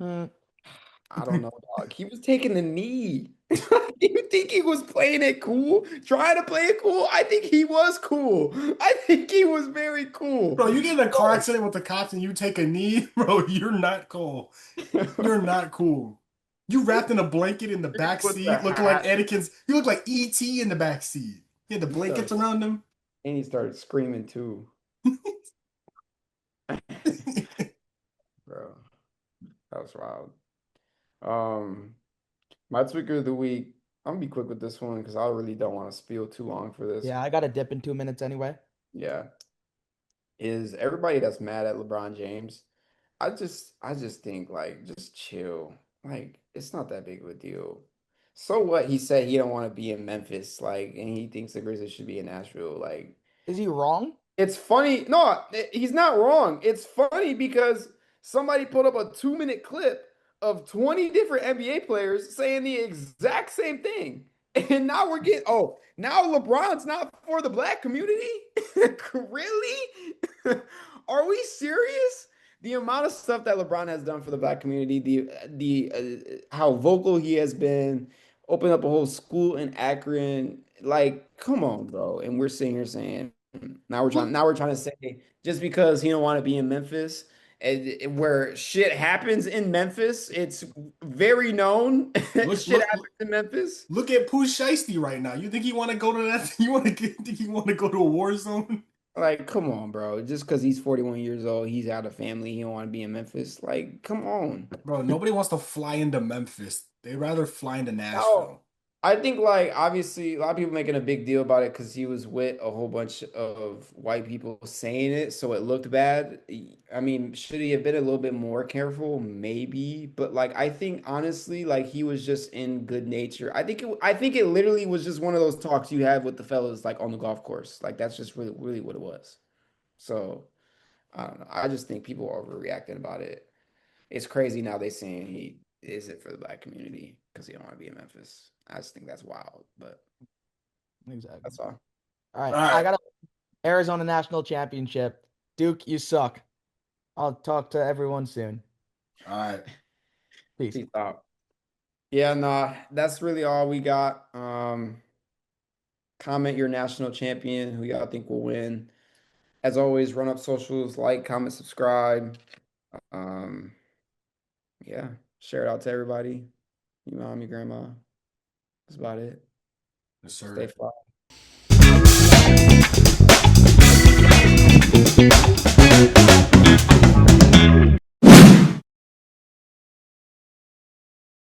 Hmm. I don't know, dog. He was taking the knee. You think he was playing it cool? Trying to play it cool? I think he was cool. I think he was very cool. Bro, you get in a car accident with the cops and you take a knee, bro, you're not cool. You're not cool. You wrapped in a blanket in the back With the seat, looking like hat. Anakin's. You look like E.T. in the back seat. He had the He blankets started, around him. and he started screaming too, bro. That was wild. Um, my tweaker of the week. I'm gonna be quick with this one because I really don't want to spiel too long for this. Yeah, I got to dip in 2 minutes anyway. Yeah, is everybody that's mad at LeBron James. I just think like just chill. Like it's not that big of a deal. So what? He said he don't want to be in Memphis, like, and he thinks the Grizzlies should be in Nashville. Like, Is he wrong? it's funny. No, he's not wrong. It's funny because somebody put up a 2-minute clip of 20 different NBA players saying the exact same thing. And now we're getting, oh, now LeBron's not for the black community? Really? Are we serious? The amount of stuff that LeBron has done for the black community, the how vocal he has been, opened up a whole school in Akron. Like, come on, bro. And we're sitting here saying Look, now we're trying to say just because he don't want to be in Memphis, where shit happens in Memphis, it's very known. look, Shit look, happens in Memphis. look at Pooh Shiesty right now. You think he want to go to that? You want to think he want to go to a war zone? Like, come on, bro. Just because he's 41 years old, he's out of family, he don't want to be in Memphis. Like, come on. Bro, nobody wants to fly into Memphis. They'd rather fly into No, Nashville. I think like obviously a lot of people making a big deal about it because he was with a whole bunch of white people saying it, so it looked bad. I mean, should he have been a little bit more careful? Maybe, but like I think honestly, like he was just in good nature. I think it literally was just one of those talks you have with the fellas like on the golf course. Like that's just really what it was. So I don't know. I just think people are overreacting about it. It's crazy now they saying he is it for the black community because he don't want to be in Memphis. I just think that's wild, but Exactly. that's all. All All right, I right, got a Arizona National Championship. Duke, you suck. I'll talk to everyone soon. all right. Peace. Peace out. Yeah, nah, that's really all we got. Comment your national champion, who y'all think will win. As always, run up socials, like, comment, subscribe. Um, yeah, share it out to everybody. Your mom, your grandma. That's about it. Yes, Stay sir. fly.